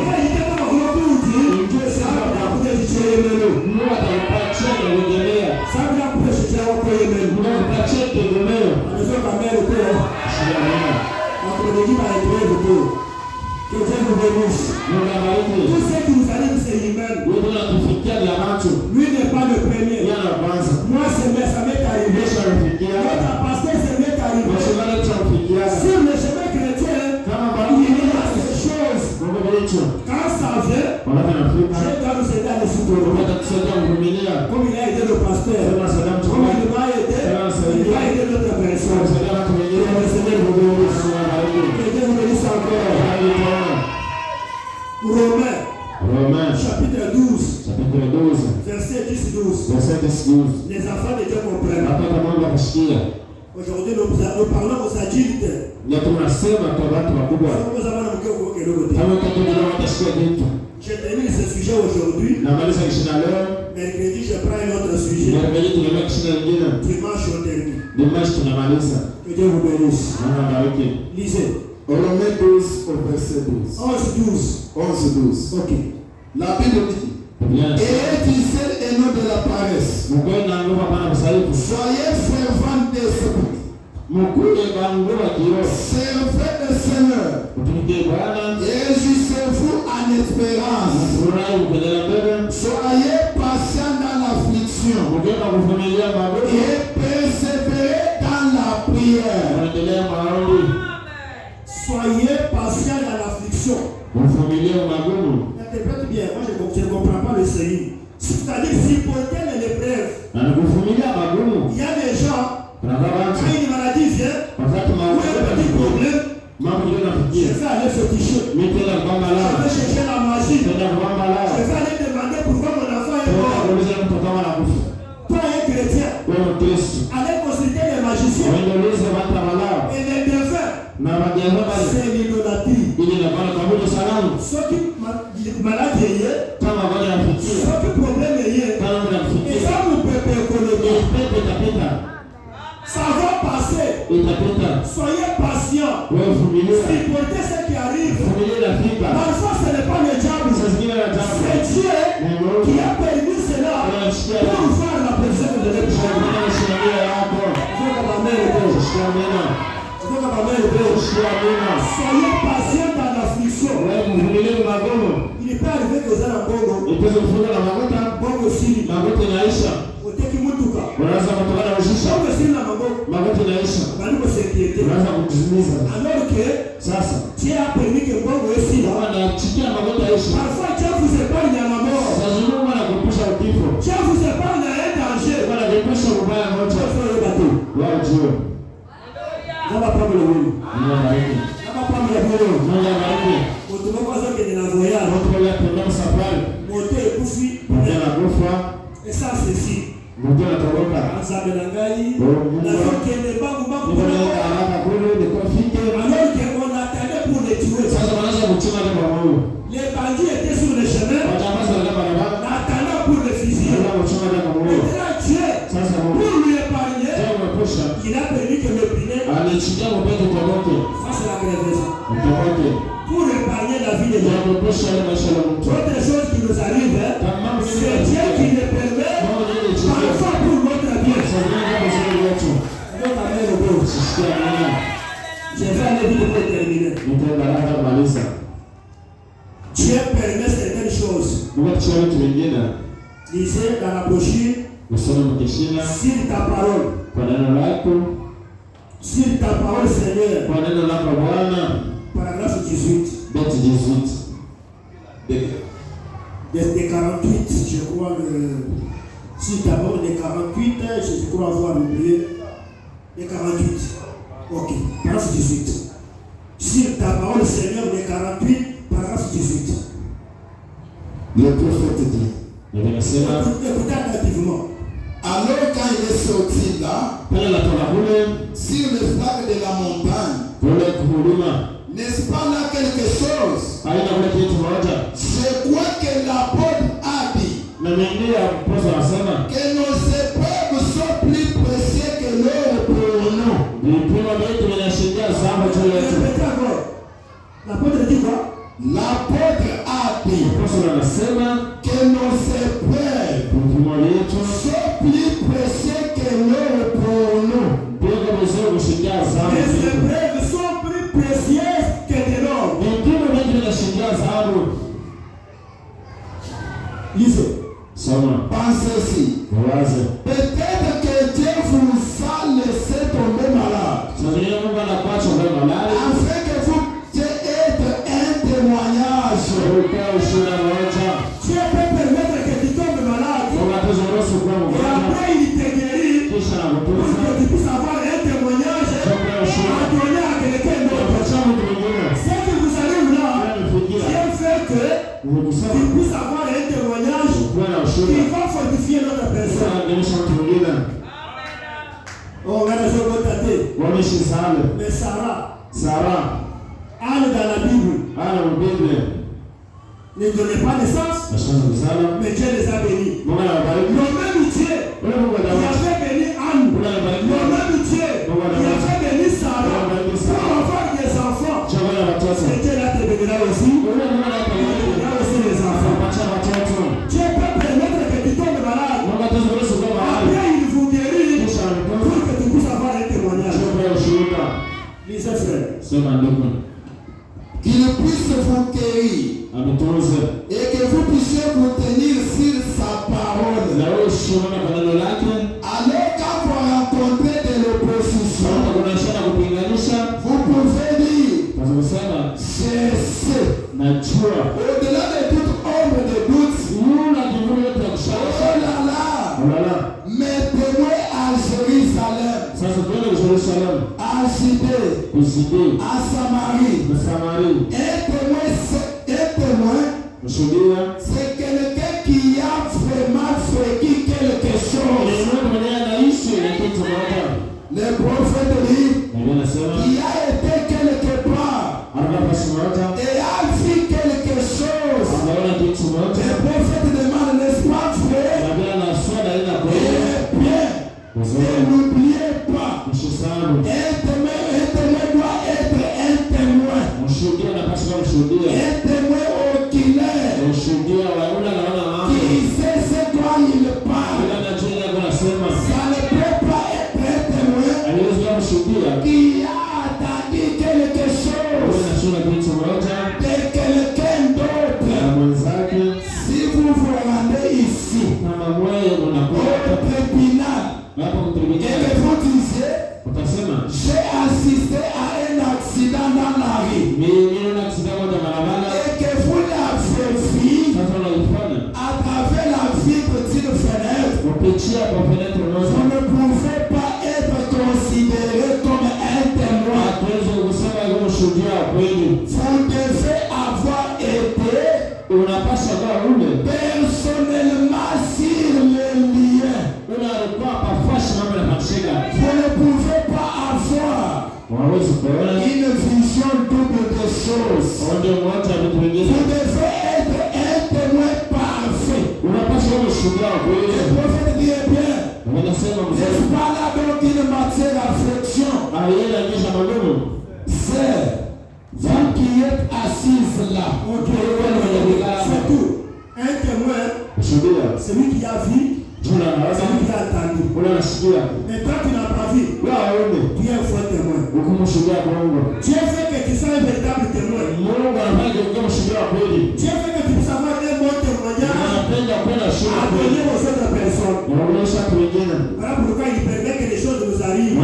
Speaker 2: ikayiteta makulokuti sabula kuteshicheyemelo sabula kuteshichewa kweyemelo anasema mbele kwa wakulejima etuwevu tu kejengu venusi tout ce qui nous arrive c'est humain. Lui n'est pas le premier. Moi ça m'est arrivé. Notre pasteur ça m'est arrivé. Sur le chemin chrétien, il y a ces choses. Quand ça vient, je dois nous aider à les soutenir. Comme il a aidé le pasteur, comme il m'a aidé, il va aider notre personne. Les enfants de Dieu comprennent. Aujourd'hui, nous parlons aux adultes. Je termine ce sujet aujourd'hui. Mercredi, je prends un autre sujet. Dimanche, on termine. Que Dieu vous bénisse. Lisez.
Speaker 3: Romains 12 au verset 12. 11-12. Ok. La Bible dit. Et disait et non de la paresse. Soyez fervents d'esprit. Servez le Seigneur. Et jugez-vous en espérance. Soyez patients dans l'affliction. Et persévérez dans la prière.
Speaker 2: Soyez patients dans l'affliction. Interprète bien, moi je ne comprends pas le Seigneur. C'est-à-dire supporter l'épreuve. Il y a des gens, quand une maladie vient, ou un petit problème, je vais aller féticher. Je vais chercher la magie. Je vais aller demander pourquoi mon enfant est mort. Toi, un chrétien, allez consulter les magiciens. Et les bienfaits. C'est l'idolâtrie. Ceux qui malades y est, ceux qui problème y est, et ça vous peut économiser. Ça va passer. Soyez patients. Supportez ce qui arrive. Parfois ce n'est pas le diable, c'est Dieu qui a permis cela pour faire la personne de l'épreuve. Soyez patient dans l'affliction. Il peut arriver que vous allez en Congo. Bongo Sili. Oteki mutuka. Bongo Sili na Bongo. Bali ko s'inquiéter. Alors que Dieu a permis que Bongo est Sili. Parfois Dieu vous épargne à la mort. Dieu vous épargne à un danger. Ça va prendre le monde. Ça va prendre le monde. Quand tu vas passer que de la voyage. Monter et pouffi. Et ça c'est ici. Alors qu'on attendait pour les tuer. Les bandits étaient sur le chemin. Attendant pour les fusiller. Maintenant Dieu, pour lui épargner, il a permis que le Bénin fasse la grève. Pour épargner la vie des gens. Autre chose qui nous arrive, c'est Dieu qui le permet, parfois pour notre bien. Je vais aller vite pour terminer. Dieu permet certaines choses. Lisez dans la brochure. Sur ta parole. Sur ta parole, Seigneur. Paragraphe 18. Des 48, je crois que. Sur ta parole, des 48, je crois avoir oublié. Des 48. Ok, paragraphe 18. Sur ta parole, Seigneur, des 48, paragraphe 18.
Speaker 3: Le prophète dit.
Speaker 2: Écoutez attentivement.
Speaker 3: Alors quand il est sorti là, sur le flanc de la montagne, n'est-ce pas là quelque chose? Je crois que l'apôtre a dit que nos épreuves sont plus précieuses que l'or pour nous.
Speaker 2: L'apôtre dit quoi?
Speaker 3: L'apôtre a dit que nos épreuves sont plus précieuses que l'or pour nous.
Speaker 2: Les épreuves sont plus précieuses que de l'or. Lisez.
Speaker 3: Pensez-y. Peut-être que Dieu vous a laissé tomber malade. Afin que vous êtes un témoignage.
Speaker 2: Dieu peut permettre que tu tombes malade. Et après il te guérit. Pour que tu puisses avoir un témoignage à donner à quelqu'un d'autre. Ce qui vous arrive là, Dieu fait que tu puisses avoir un témoignage qui va fortifier notre personne. Oh, regarde ce que tu as dit. Mais Sarah. Anne dans la Bible. Ne donnez pas naissance. Mais Dieu les a bénis. Le même Dieu qui a fait bénir Anne. Le même Dieu qui a fait bénir Sarah. Pour avoir des enfants. Et Dieu là te bénira aussi. Il bénira aussi les enfants. Dieu peut permettre que tu tombes malade. Après il vous guérit pour que tu puisses avoir un témoignage. Lisez frère.
Speaker 3: Qu'il puisse vous guérir et que vous puissiez vous tenir sur sa parole. Alors quand vous rencontrez de l'opposition, vous pouvez dire cessez. Au-delà de toute ombre de doute, oh là là, mettez-moi à Jérusalem, à Judée, à Samarie. Un témoin, c'est quelqu'un qui a vraiment vécu quelque chose. Le prophète dit qui a été quelque part et a vu quelque chose. Le prophète demande, n'est-ce pas frère? Eh bien, et n'oubliez pas, un témoin doit être un témoin. Un témoin oculaire qui sait ce quoi il parle. Ça ne peut pas être un témoin qui a entendu quelque chose de quelqu'un d'autre. Si vous vous rendez ici au tribunal et que vous disiez j'ai assisté à un accident dans la rue et que vous l'avez vu à travers la vitre d'une fenêtre, vous ne pouvez pas être considéré comme un témoin. Vous devez avoir été personnellement sur le lien. Vous ne pouvez pas avoir une vision double des choses. Vous devez être un témoin parfait. Le prophète dit bien, n'est-ce pas là donc une matière à réflexion? C'est vous qui êtes assises là.
Speaker 2: C'est tout. Un témoin, celui qui a vu, celui qui a entendu. Mais quand tu n'as pas vu, tu es un faux témoin. Dieu fait que tu sois un véritable témoin. Dieu fait que tu puisses avoir un bon témoignage à donner aux autres personnes. Voilà pourquoi il permet que les choses nous arrivent.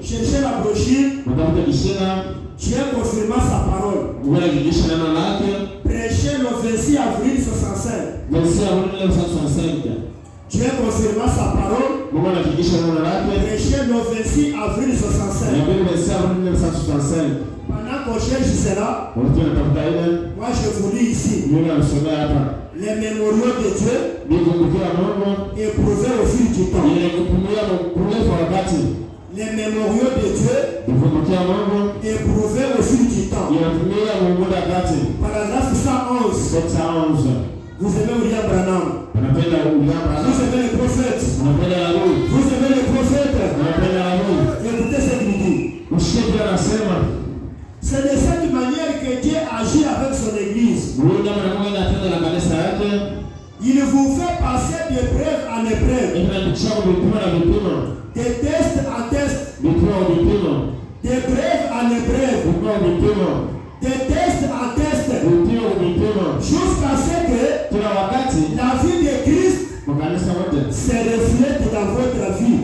Speaker 2: Cherchez la brochure. Dieu confirma sa parole. Prêchez le 26 avril 65. Dieu confirma sa parole. Prêchez le 26 avril 65. Pendant qu'on cherche cela, moi je vous lis ici les mémoriaux de Dieu éprouvés au fil du temps. Les mémoriaux de Dieu éprouvés au fil du temps. Paragraphe 111. Vous aimez William Branham. Vous aimez les prophètes. Vous aimez les prophètes. Écoutez ce qu'il dit. C'est de cette manière que Dieu agit avec son église. Il vous fait passer d'épreuve en épreuve, de test en test, d'épreuve en épreuve, de test en test, jusqu'à ce que la vie de Christ se reflète dans votre vie.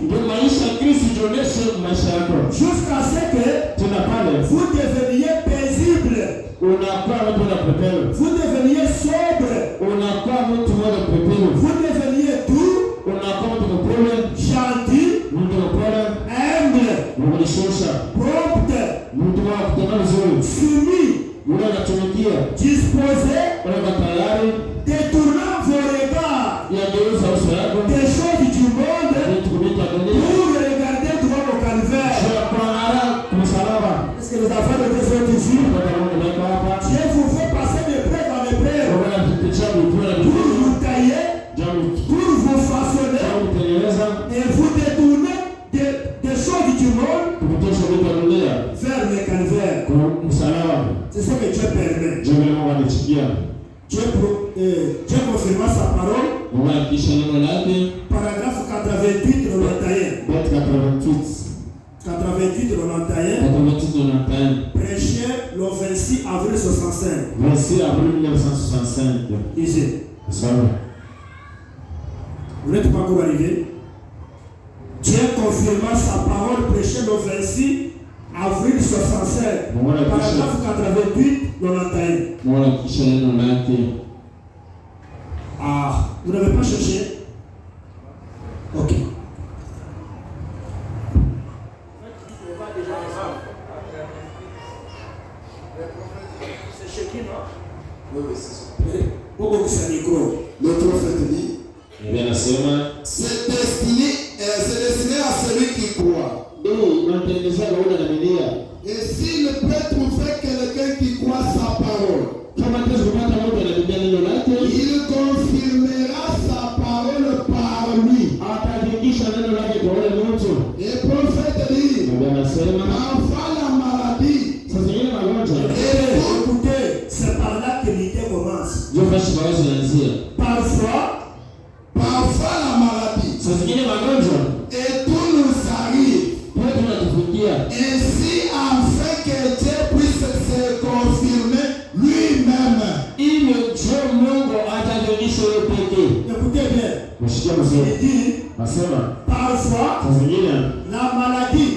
Speaker 2: Jusqu'à ce que vous deveniez paisible, vous deveniez sobre, vous deveniez doux, gentil, humble, prompt, soumis, disposé, détournant vos regards des choses du monde des choses du monde vers le calvaire. C'est ce que Dieu permet. Dieu confirme sa parole. Paragraphe 88 de 91. Prêché le 26 avril 65.
Speaker 1: 26 avril 1965.
Speaker 2: Ici. Vous n'êtes pas encore arrivé. Dieu confirma sa parole prêchée le 26 avril 65. Paragraphe 88 91. Ah, vous n'avez pas cherché? Ok. C'est chez qui, non?
Speaker 3: Oui, c'est ça.
Speaker 2: Pourquoi vous savez quoi?
Speaker 3: Le prophète dit,
Speaker 1: c'est
Speaker 3: destiné à celui qui croit. Et s'il peut trouver quelqu'un qui croit sa parole, il confirmera sa parole par lui. Et le prophète dit, parfois la maladie.
Speaker 2: Écoutez, c'est par là que l'idée commence. Parfois
Speaker 3: la maladie. Et tout nous arrive. Ainsi, afin que Dieu puisse se confirmer lui-même.
Speaker 2: Écoutez bien. Il dit, parfois, la maladie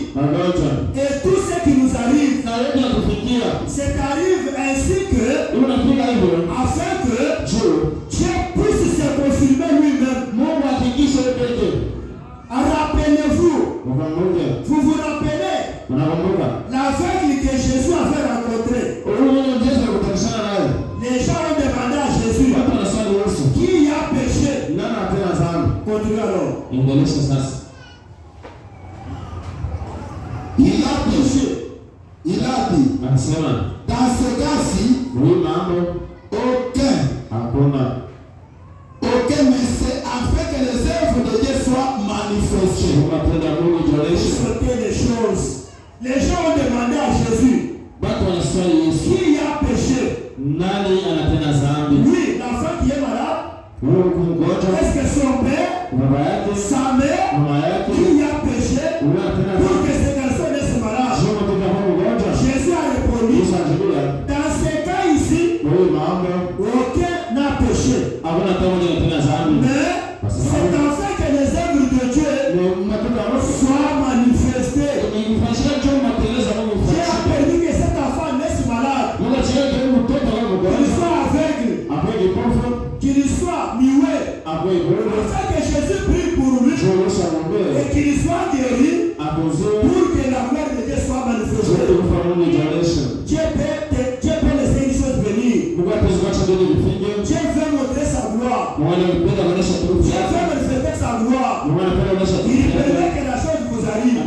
Speaker 2: et tout ce qui nous arrive, c'est qu'arrive ainsi que, afin que Dieu puisse se confirmer lui-même. Rappelez-vous, vous vous rappelez l'aveugle que Jésus avait rencontré. Les gens ont demandé à Jésus, qui a péché? Continue alors. Il a péché.
Speaker 3: Il a dit, dans ce cas-ci, aucun, mais c'est afin que les œuvres de Dieu soient manifestées.
Speaker 2: Les choses. Les gens ont demandé à Jésus, qui a péché? Lui, l'enfant qui est malade? Est-ce que son père, sa mère, qui a péché pour que ce garçon naisse malade? Jésus a répondu, dans ce cas ici, aucun n'a péché. Mais c'est afin que les œuvres de Dieu soient manifestées. Dieu a permis que cet enfant naisse malade, qu'il soit aveugle, qu'il soit muet, afin que Jésus prie pour lui et qu'il soit guéri pour que la gloire de Dieu soit manifestée. Dieu peut laisser une chose venir. Dieu veut montrer sa gloire. Dieu veut manifester sa gloire. Il permet que la chose vous arrive. Et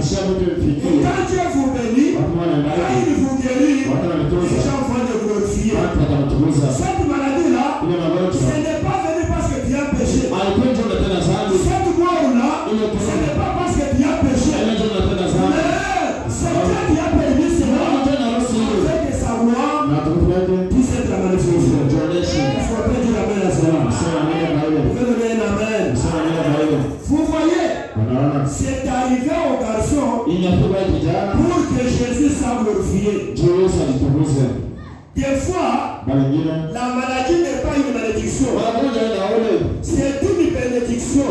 Speaker 2: quand Dieu vous bénit, quand il vous guérit, les gens vont le glorifier. Cette maladie-là, ce n'est pas venu parce que tu as péché. Cette mort-là, ce n'est pas parce que tu as péché. Mais c'est Dieu qui a permis cela. Afin que sa gloire puisse être manifestée. Il faut dire amen à cela. Vous pouvez donner un amen. Vous voyez, c'est arrivé au garçon pour que Jésus soit glorifié. Des fois, la maladie n'est pas une malédiction. C'est une bénédiction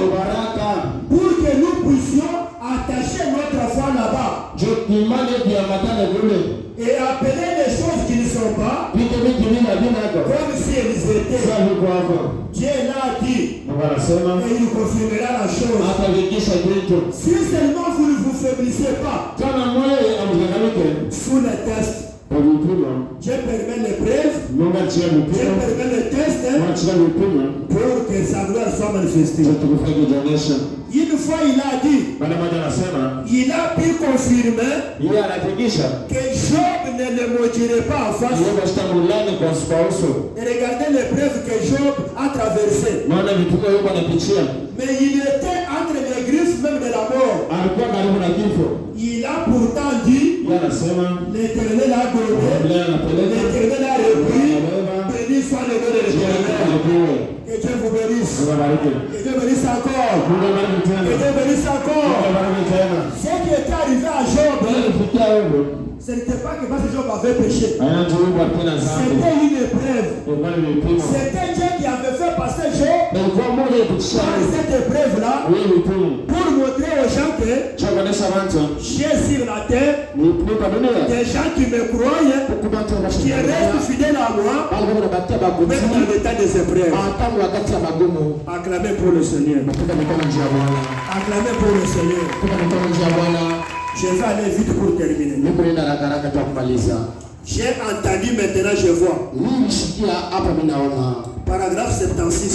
Speaker 2: pour que nous puissions attacher notre foi là-bas et appeler les choses qui ne sont pas comme si elles étaient. Dieu l'a dit et il confirmera la chose. Si seulement vous ne vous faiblissez pas sous les tests, Dieu permet l'épreuve, Dieu permet les tests pour que sa gloire soit manifestée. Une fois il a dit, il a pu confirmer que Job ne le maudirait pas en face. Et regardez l'épreuve que Job a traversée. Mais il était entre les griffes même de la mort. L'Éternel a donné, l'Éternel a repris. Béni soit le nom de l'Éternel. Que Dieu vous bénisse. Que Dieu bénisse encore. Que Dieu bénisse encore. Ce qui est arrivé à Job, ce n'était pas que parce que Job avait péché. C'était une épreuve. C'était Dieu qui avait fait passer Job par cette épreuve-là pour montrer aux gens que j'ai sur la terre des gens qui me croient, qui restent fidèles à moi, même dans l'état des épreuves. Acclamez pour le Seigneur. Acclamez pour le Seigneur. Je vais aller vite pour terminer. J'ai entendu, maintenant je vois. Paragraphe 76.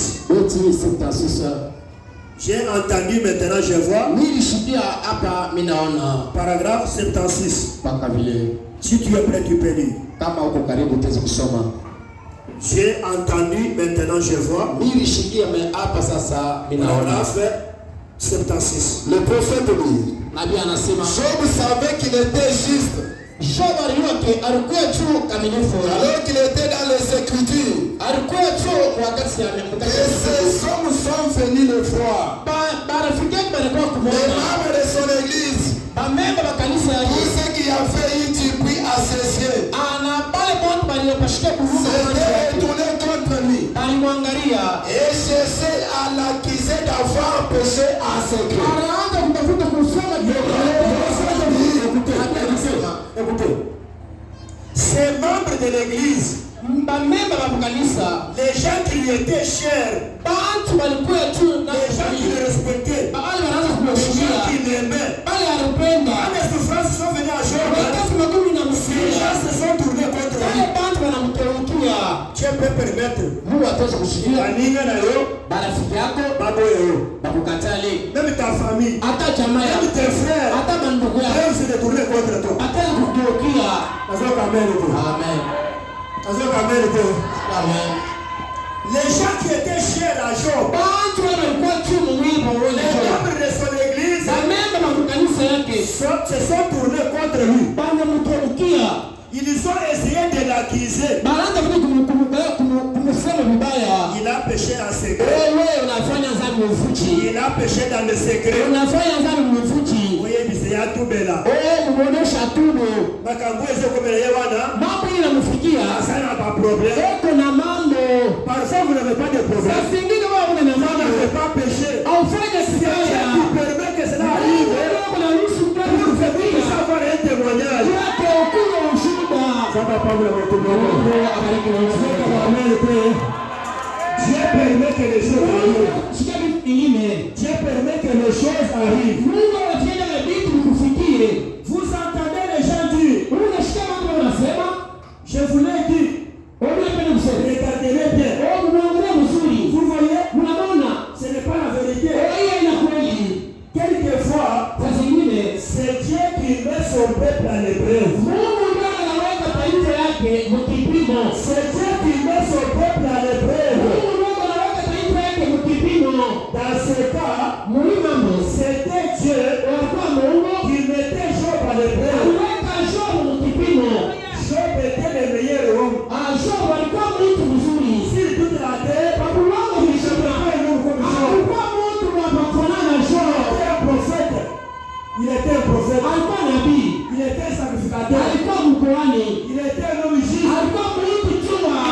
Speaker 2: J'ai entendu, maintenant je vois. Paragraphe 76. Si tu es prêt, tu peux lire. J'ai entendu, maintenant je vois. Paragraphe 76.
Speaker 3: Le prophète dit, Job savait qu'il était juste. Alors qu'il était dans les Écritures. Et ces hommes sont venus le voir. Les membres de son église. Tous ceux qui avaient eu du bruit à ses yeux. S'étaient tournés contre lui. Et cherchaient à l'accuser d'avoir péché à secret.
Speaker 2: Écoutez, ces membres de l'église, les gens qui lui étaient chers, les gens qui le respectaient, les gens qui l'aimaient, quand les souffrances sont venues à Job, ces gens se sont tournés contre lui. Dieu peut permettre même ta famille, même tes frères, peuvent se détourner contre toi. Amen. Les gens qui étaient chers à Job, les membres de son église, se sont tournés contre lui. Ils ont essayé de l'accuser. Il a péché en secret. Il a péché dans le secret. Parfois vous n'avez pas de problème. Vous n'avez pas péché. C'est Dieu qui permet que cela arrive pour que ça avoir un témoignage. Ça va pas vous le retrouver. Dieu permet que les choses arrivent. Dieu permet que les choses arrivent. Vous entendez les gens dire, je vous l'ai dit, regardez bien. Vous voyez, ce n'est pas la vérité. Quelquefois, c'est Dieu qui met son peuple à l'épreuve. C'est Dieu qui met son peuple à l'épreuve. Dans ce cas, c'était Dieu qui mettait Job à l'épreuve. Job était le meilleur homme. Sur toute la terre, il ne serait pas un homme comme Job. Il était un prophète. Il était un sacrificateur. Il était un homme juste.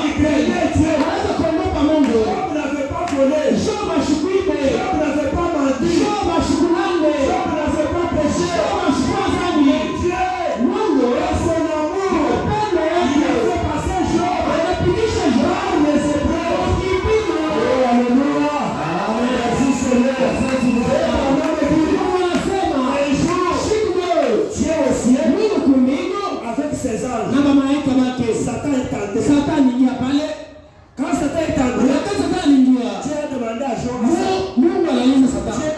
Speaker 2: Il craignait Dieu. Job n'avait pas volé. Job n'avait pas menti. Job n'avait pas péché. Dieu, dans son amour, il a fait passer Job par les épreuves. Oh, alléluia. Merci Seigneur. Dieu au ciel, avec ses anges, Satan est tenté. Quand Satan est tenté, Dieu a demandé à Job, Dieu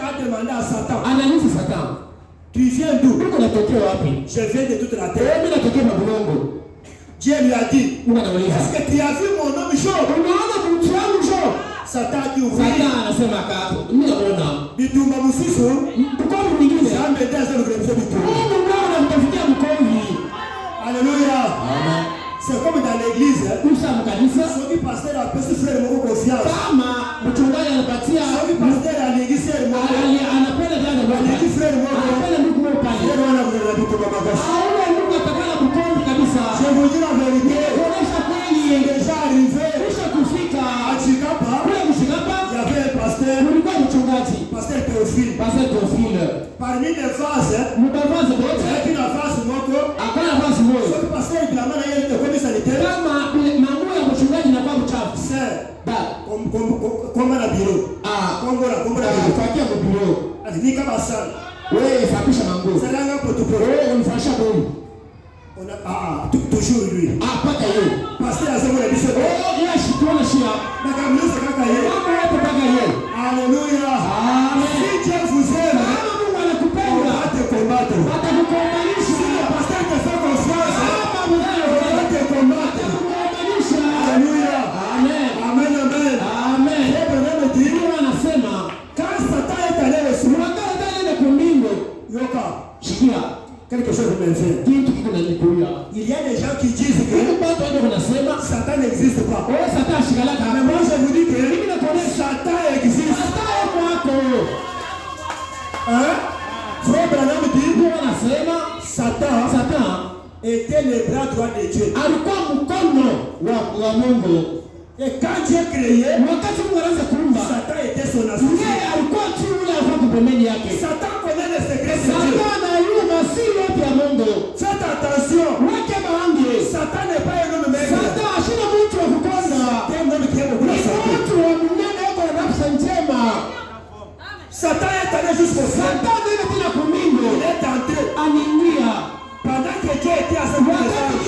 Speaker 2: a demandé à Satan, tu viens d'où? Je viens de toute la terre. Dieu lui a dit, est-ce que tu as vu mon homme Job? Satan a dit oui. Bituma musisu, ça me dit à ce que je sana.
Speaker 1: Wewe sabisha manguo.
Speaker 2: Salanga potopo.
Speaker 1: Wewe unifanyisha bomu.
Speaker 2: On a toujours lui.
Speaker 1: Ah, pas yeye.
Speaker 2: Pasteur azongo na biso.
Speaker 1: Oh, yeye shikona shia.
Speaker 2: Na kamlusa kaka yeye.
Speaker 1: Kama paka yeye.
Speaker 2: Alléluia.
Speaker 1: Amen.
Speaker 2: Si Dieu vous aime,
Speaker 1: Kama Mungu anakupenda,
Speaker 2: atakukombattre.
Speaker 1: atakukombanisha.
Speaker 2: Pasteur te fait confiance.
Speaker 1: Kama Mungu
Speaker 2: atakukombattre.
Speaker 1: atakukombanisha.
Speaker 2: Alléluia.
Speaker 1: Amen.
Speaker 2: Amen, amen.
Speaker 1: Amen.
Speaker 2: Abraham dit,
Speaker 1: Mungu anasema,
Speaker 2: quand Satan est allé au ciel,
Speaker 1: wakati ile kumbingo,
Speaker 2: yoka,
Speaker 1: shikia.
Speaker 2: quelque chose me fait.
Speaker 1: Kitu kiko na nikuya.
Speaker 2: Il y a des gens qui disent que Satan n'existe pas. Mais moi je vous dis que Satan existe. Hein? Frère Branham dit Satan était le bras droit de Dieu. Et quand Dieu créé, Satan était son associé. Satan connaît les secrets de Dieu. Faites attention. Satan n'est pas un homme maigre. C'est un homme qui aime beaucoup la santé. Satan est allé jusqu'au ciel. Il est entré. Pendant que Dieu était à sa présence,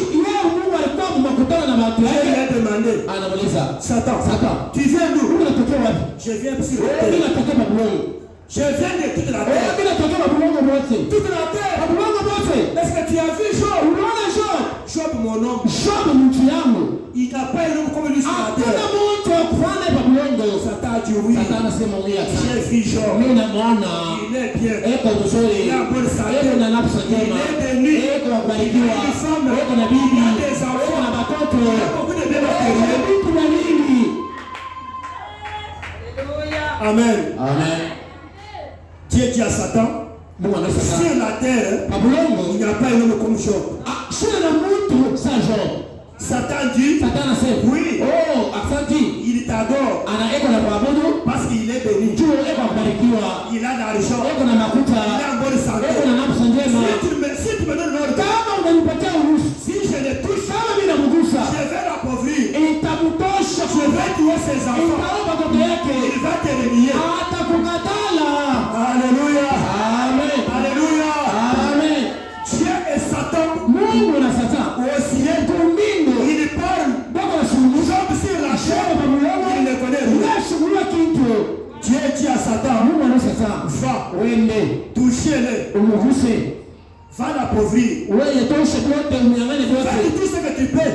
Speaker 2: Dieu lui a demandé, Satan, tu viens d'où? Je viens sur la terre. Je viens de toute la terre. Toute la terre. Est-ce que tu as vu Job? Job, mon homme. Il n'a pas un homme comme lui sur la terre. Satan a dit oui. J'ai vu Job. Il est bien. Il a bonne santé. Il est béni. Il a une femme. Il a des enfants. Il a beaucoup de bien matériel. Amen.
Speaker 1: Amen.
Speaker 2: Dieu dit à Satan, sur la terre, il n'y a pas un homme comme Job. Satan dit, oui, il t'adore parce qu'il est béni. Il a l'argent, il a une bonne santé. Si tu me donnes l'ordre, si je le touche, je vais l'appauvrir. Je vais tuer ses enfants. Il va te renier. Alléluia.
Speaker 1: Amen.
Speaker 2: Alléluia.
Speaker 1: Amen.
Speaker 2: Dieu et Satan
Speaker 1: au ciel,
Speaker 2: il parle. Job sur la chair, il ne connaît rien. Dieu dit à Satan, va, touchez-le, va l'appauvrir. Fais tout ce que tu peux.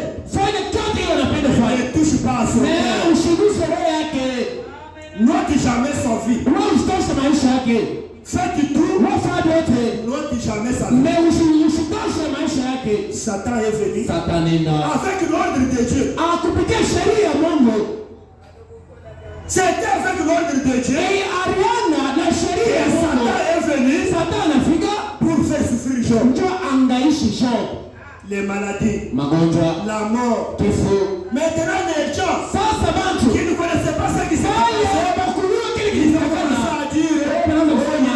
Speaker 2: Ne touche pas à son cœur. N'ôte jamais sa vie. Faites tout. N'ôte jamais sa vie. Satan est venu avec l'ordre de Dieu. C'était avec l'ordre de Dieu. Et Satan est venu pour faire souffrir Job. Les maladies, la mort. Maintenant les gens qui ne connaissaient pas ce qui s'est passé, ils ont commencé à dire, il est mauvais, il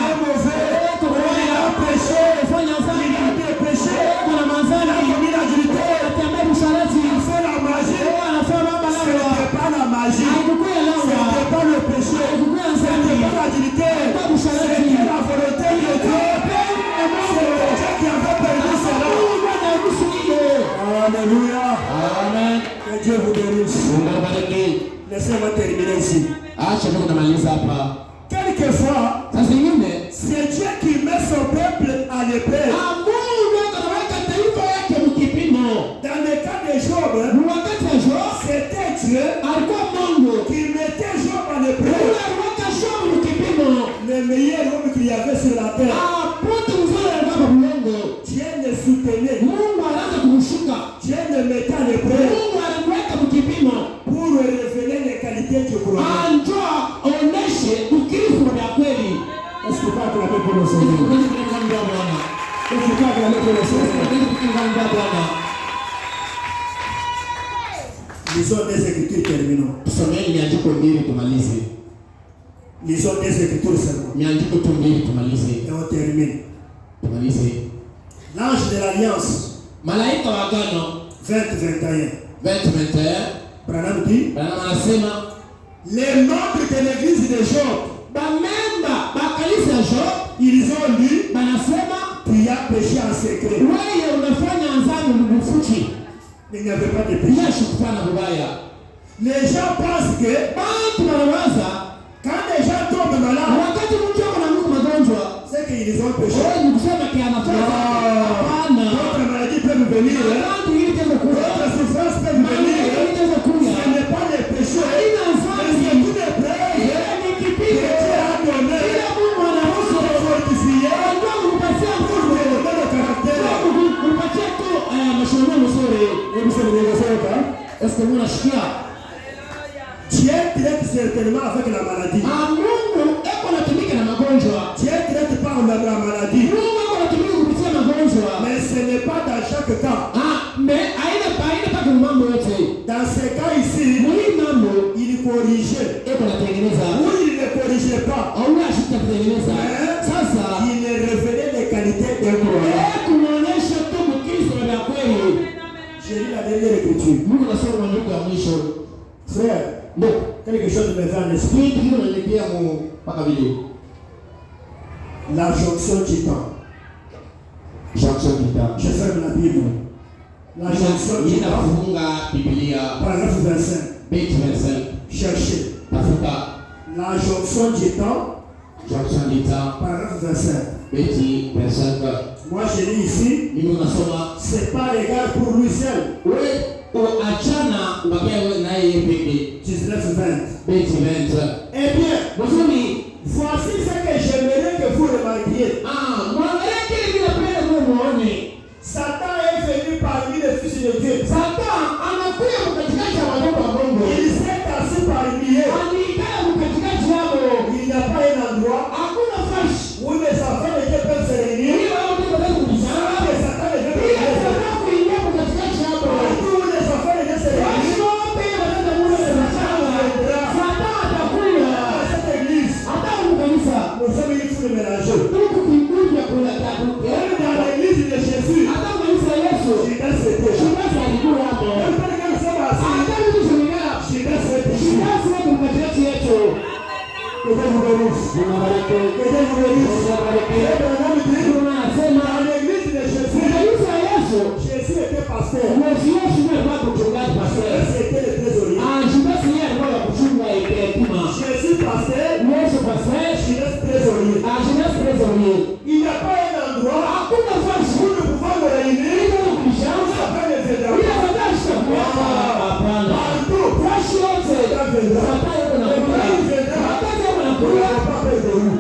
Speaker 2: a péché, il a bien péché, il a commis l'adultère, il a fait la magie. Ce n'était pas la magie, ce n'était pas le péché, ce n'était pas l'adultère, c'était la volonté de Dieu. C'est Dieu qui avait permis cela. Alléluia.
Speaker 1: Amen.
Speaker 2: Que Dieu vous bénisse. Laissez-moi terminer ici. Quelquefois, c'est Dieu qui met son peuple à l'épreuve. Dans le cas de Job, c'était Dieu qui mettait Job à l'épreuve. Le meilleur homme qu'il y avait sur la terre. Dieu le soutenait. Dieu le mettait à l'épreuve pour révéler les qualités du croyant. Est-ce que tu peux acclamer pour le Seigneur? Est-ce que tu peux acclamer pour le Seigneur? Lisons des Écritures, terminons. Lisons des Écritures seulement. Et on termine. L'ange de l'Alliance, 20-21. Branham dit, les membres de l'église de Job
Speaker 1: kanisa ya Job,
Speaker 2: ils ont dit,
Speaker 1: banasema
Speaker 2: tu as péché en secret.
Speaker 1: wewe unafanya nzambi mbufuchi.
Speaker 2: Il n'y avait pas de péché.
Speaker 1: Bila shukufana kubaya.
Speaker 2: Les gens pensent que
Speaker 1: Bantu wanawaza
Speaker 2: quand les gens tombent malades,
Speaker 1: wakati mtu ako na Mungu magonjwa,
Speaker 2: c'est qu'ils ont péché.
Speaker 1: wewe ni kusema kia anafanya. Hapana.
Speaker 2: Votre maladie peut vous venir.
Speaker 1: Bantu hili tendo kuya.
Speaker 2: Votre souffrance peut vous venir.
Speaker 1: Hili tendo kuya.
Speaker 2: Ce n'est pas des péchés.
Speaker 1: Haina
Speaker 2: Mais
Speaker 1: nzambi.
Speaker 2: c'est tout des preuves
Speaker 1: Ni
Speaker 2: que
Speaker 1: kipimo.
Speaker 2: Dieu a donné
Speaker 1: Ila Mungu
Speaker 2: pour
Speaker 1: anaruhusu.
Speaker 2: te fortifier,
Speaker 1: Ndio kukupatia
Speaker 2: pour
Speaker 1: nguvu.
Speaker 2: te donner le caractère.
Speaker 1: Kukupatia tu mashauri mzuri.
Speaker 2: Hebu sema ningesema,
Speaker 1: Est-ce que unasikia?
Speaker 2: Dieu traite certainement avec la maladie.
Speaker 1: Mungu eko anatumika na magonjwa.
Speaker 2: Dieu traite pas la maladie.
Speaker 1: Mungu eko anatumika kupitia magonjwa.
Speaker 2: Mais ce n'est pas dans chaque cas.
Speaker 1: Mais haina paka mambo yote.
Speaker 2: Dans ce cas ici,
Speaker 1: Mwili mambo
Speaker 2: il corrigeait.
Speaker 1: eko anatengeneza.
Speaker 2: Ou il ne corrigeait pas.
Speaker 1: Au ashita kutengeneza. Sasa
Speaker 2: Il révélait les qualités d'un croyant.
Speaker 1: kunaonyesha tu Mkristo wa kweli.
Speaker 2: J'ai lu la dernière écriture.
Speaker 1: Mungu anasema maandiko ya mwisho.
Speaker 2: Frère,
Speaker 1: Ndio.
Speaker 2: quelque chose me vient en esprit.
Speaker 1: Kitu kile kinaniletea mpaka vile.
Speaker 2: La jonction du temps.
Speaker 1: Jonction du temps.
Speaker 2: Je ferme la Bible. La jonction du temps.
Speaker 1: Inafunga Biblia.
Speaker 2: Paragraphe 25.
Speaker 1: Beti 25.
Speaker 2: Cherchez.
Speaker 1: Tafuta
Speaker 2: La jonction du temps.
Speaker 1: jonction du temps.
Speaker 2: Paragraphe 25.
Speaker 1: Beti 25.
Speaker 2: Moi je lis ici.
Speaker 1: Mimi nasoma.
Speaker 2: C'est pas égal pour lui seul.
Speaker 1: Wewe achana ubakie naye yeye pekee.
Speaker 2: 19-20.
Speaker 1: Beti 20.
Speaker 2: Eh bien,
Speaker 1: Mzuri.
Speaker 2: voici ce que j'aimerais que vous remarquiez.
Speaker 1: Mwangalie kile kinapenda Mungu muone.
Speaker 2: Satan est venu parmi les fils de Dieu.
Speaker 1: Satan anakuja katikati ya watoto wa Mungu.
Speaker 2: Il s'est assis parmi eux.
Speaker 1: Anikaa katikati yao.
Speaker 2: Il n'y a pas un endroit
Speaker 1: Hakuna fashi.
Speaker 2: où les enfants de Dieu peuvent se réunir.
Speaker 1: Ili wao ndio wanaweza kubishana.
Speaker 2: Et Satan est venu
Speaker 1: Ili
Speaker 2: parmi eux.
Speaker 1: Satan kuingia katikati yao.
Speaker 2: Partout où les enfants de Dieu se réunissent,
Speaker 1: Satan atakuja.
Speaker 2: dans cette église,
Speaker 1: Hata kanisa.
Speaker 2: nous sommes une foule mélangée.
Speaker 1: Tuko kuikuja kula tatu.
Speaker 2: Même dans l'église de Jésus,
Speaker 1: Hata kanisa Yesu.
Speaker 2: Judas était là.
Speaker 1: Judas alikuwa hapo.
Speaker 2: Même quand les gars sont assis,
Speaker 1: Hata mtu shirika.
Speaker 2: Judas était ici.
Speaker 1: Judas wako katikati yetu.
Speaker 2: Que Dieu vous bénisse. Que Dieu vous bénisse. Et dans le nom de Dieu,
Speaker 1: Tunasema
Speaker 2: dans l'église de Jésus,
Speaker 1: kanisa Yesu.
Speaker 2: Jésus était pasteur.
Speaker 1: Yesu alikuwa mchungaji pastor.
Speaker 2: Jésus était le trésorier.
Speaker 1: Judas yeye alikuwa kuchunga hekima.
Speaker 2: Jésus pasteur,
Speaker 1: Yesu pastor.
Speaker 2: Judas trésorier.
Speaker 1: Judas trésorier.
Speaker 2: Il n'y a pas un endroit
Speaker 1: Hakuna fashi.
Speaker 2: où nous pouvons nous réunir
Speaker 1: Ili kubishana.
Speaker 2: après les événements.
Speaker 1: Bila sadasha kwa hapana.
Speaker 2: Partout,
Speaker 1: Fashi yote.
Speaker 2: Satan viendra.
Speaker 1: Satan yuko na
Speaker 2: Le
Speaker 1: kula.
Speaker 2: mal viendra.
Speaker 1: Wakati yuko na
Speaker 2: Nous
Speaker 1: kula.
Speaker 2: n'avons pas peur de vous.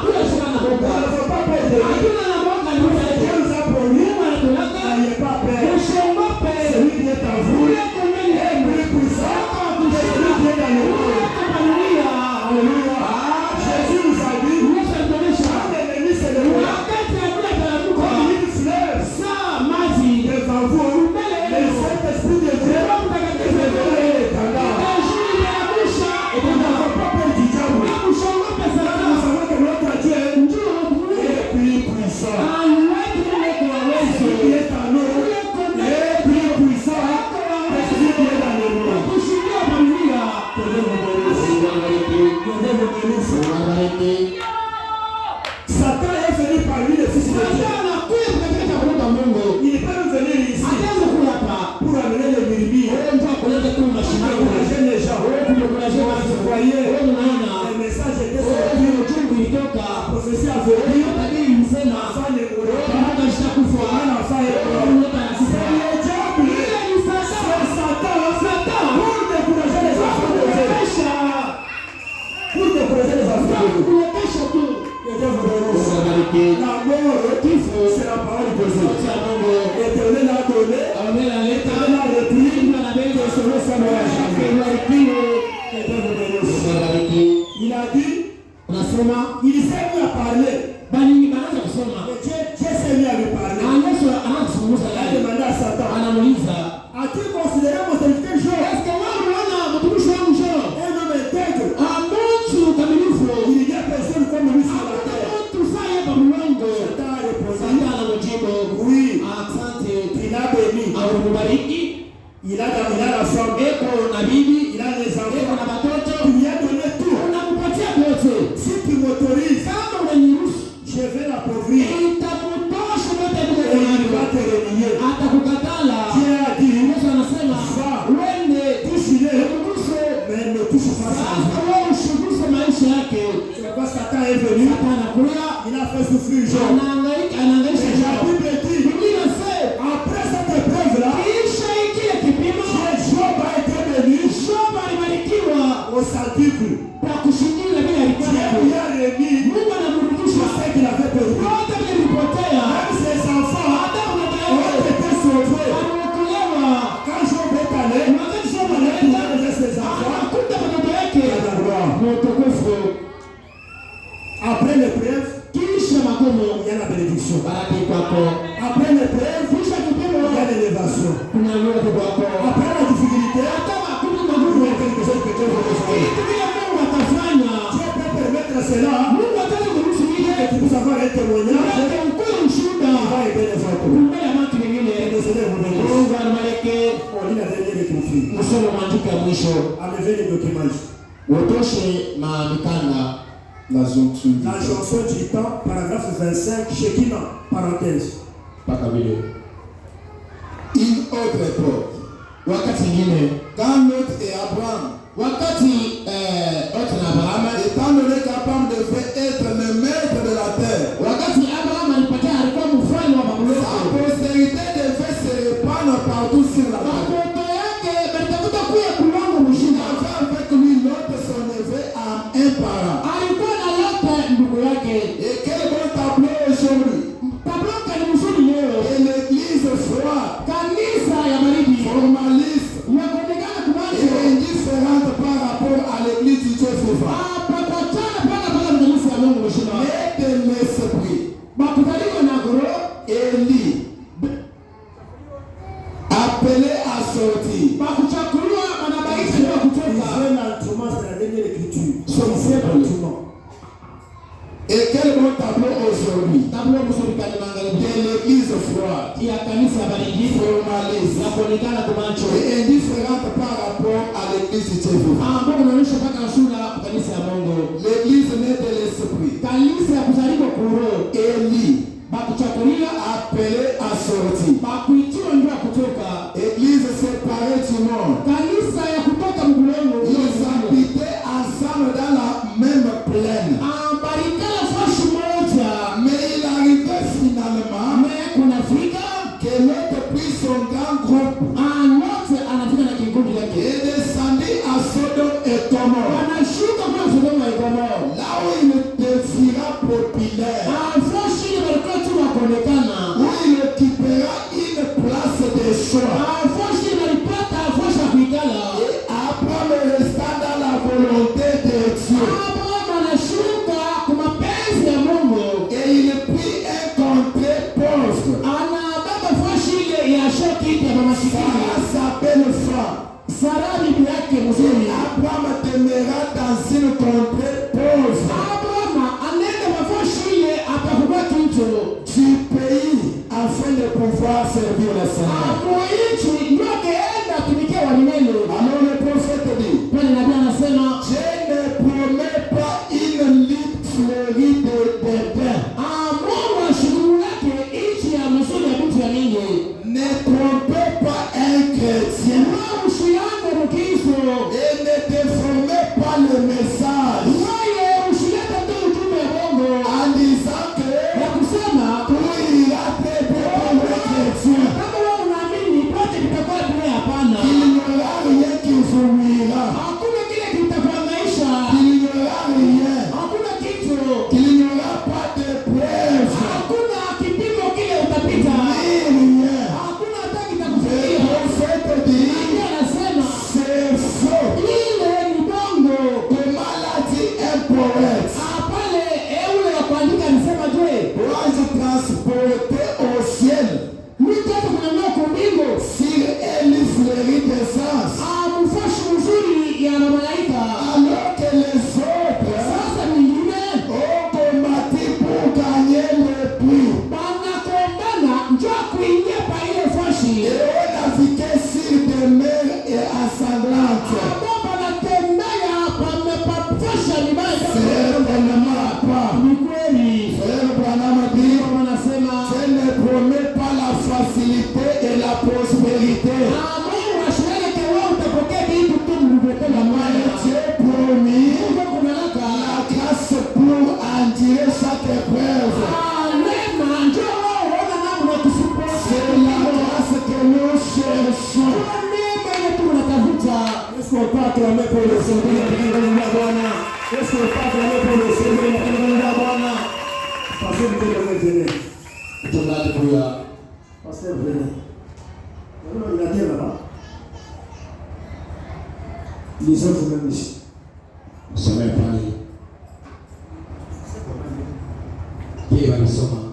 Speaker 1: Bila shaka na
Speaker 2: Nous
Speaker 1: boka.
Speaker 2: n'avons pas peur de vous.
Speaker 1: Hakuna na boka ni wewe.
Speaker 2: Dieu nous a promis,
Speaker 1: Mungu anatulaka.
Speaker 2: n'ayez pas peur.
Speaker 1: Usiogope.
Speaker 2: Celui qui est en vous
Speaker 1: Ule kumeni
Speaker 2: est
Speaker 1: hemu.
Speaker 2: plus puissant que celui qui est dans le monde.
Speaker 1: Haleluya.
Speaker 2: Alléluia. Jésus nous a dit,
Speaker 1: Yesu alituonyesha.
Speaker 2: quand l'ennemi se lèvera
Speaker 1: Wakati adui ataramuka.
Speaker 2: comme une fleur
Speaker 1: Saa maji.
Speaker 2: devant vous, le Saint-Esprit de Dieu révélera l'étendard. Et nous n'avons pas peur du diable. Nous savons que notre Dieu est plus puissant. Celui qui est en nous est plus puissant que celui qui est dans le monde. Que Dieu vous bénisse. Que Dieu vous bénisse. Satan est venu parmi les fils de Dieu. Il peut venir ici pour amener les brebis, encourager les gens. Vous voyez, le message était sorti, la prophétie a venu, l'enfant ne mourra pas, l'enfant est mort. C'est le diable, c'est Satan, pour décourager les enfants de Dieu. Pour décourager les enfants de Dieu. Que Dieu vous bénisse. La mort, c'est la parole posée. L'Éternel a donné, l'Éternel a repris, et selon sa loi. Que Dieu vous bénisse. Il a dit, il s'est mis à parler. Et Dieu s'est mis à lui parler. Il a demandé à Satan, as-tu considéré mon serviteur Job? Un homme intègre. Il y a personne comme lui sur la terre. Satan a répondu, oui. Il a béni. Il a la femme. Il a les enfants. Il lui a donné tout. Si tu m'autorises, touches pas sa vie. C'est pourquoi Satan est venu. Il a fait souffrir Job. Et la Bible dit, après cette épreuve-là, Job a été béni au centuple. Dieu lui a remis tout ce qu'il avait perdu. Même ses enfants ont été sauvés. Quand Job est allé, il a laissé ses enfants. Après l'épreuve, il y a la bénédiction. Après l'épreuve, il y a l'élévation. Après la difficulté, il y a quelque chose que Dieu veut faire. Dieu peut permettre cela. Et tu peux avoir un témoignage. Il va aider les autres. Désolé, vous venez. On lit la dernière écriture. Enlevez les documents. La chanson du temps, paragraphe 25, Shekinah, parenthèse.
Speaker 3: Une autre époque. Quand Lot et Abraham, étant donné qu'Abraham devait être le maître de la terre, sa postérité devait se répandre partout sur la terre. Il avait avec lui Lot, son neveu, à un parent. Et quel bon tableau aujourd'hui. Et l'église froide, formaliste et indifférente par rapport à l'église du Dieu vivant. Mais de l'esprit, Élie, appelé à sortir.
Speaker 2: Il veut l'entourement, c'est la dernière écriture.
Speaker 3: Et quel bon tableau aujourd'hui de l'église froide, formaliste et indifférente par rapport à l'église du Dieu vivant. L'église née de l'esprit, Élie, appelé à sortir. Église séparée du monde. Ils habitaient ensemble dans la même plaine. Mais il arrivait finalement que l'autre prit son grand groupe et descendit à Sodome et Gomorrhe. Là où il deviendra populaire, où il occupera une place de choix. Et Abraham resta dans la volonté de Dieu. Et il prit un contrée pauvre. Sarah, sa belle femme. Et Abraham demeura dans une contrée pauvre du pays afin de pouvoir servir le Seigneur. Alors le prophète dit, je ne promets pas une lippe fleurie de bains. Ne trompez pas un chrétien et ne déformez pas le message en disant que tout ira très bien pour le chrétien. Il n'y aura rien qui jouira. Il n'y aura rien. Il n'y aura pas de preuve. Ni rien.
Speaker 1: Yesu. Neema ile tunatafuta. Yesu upate amepole sembele katika jina la Bwana. Yesu upate amepole sembele katika jina la Bwana. Pastor mbele mwenzene. Mchungaji huyu. Pastor mbele. Ndio inatema ba. Lisons tumemishi. Usome pale. Qui va le sommer?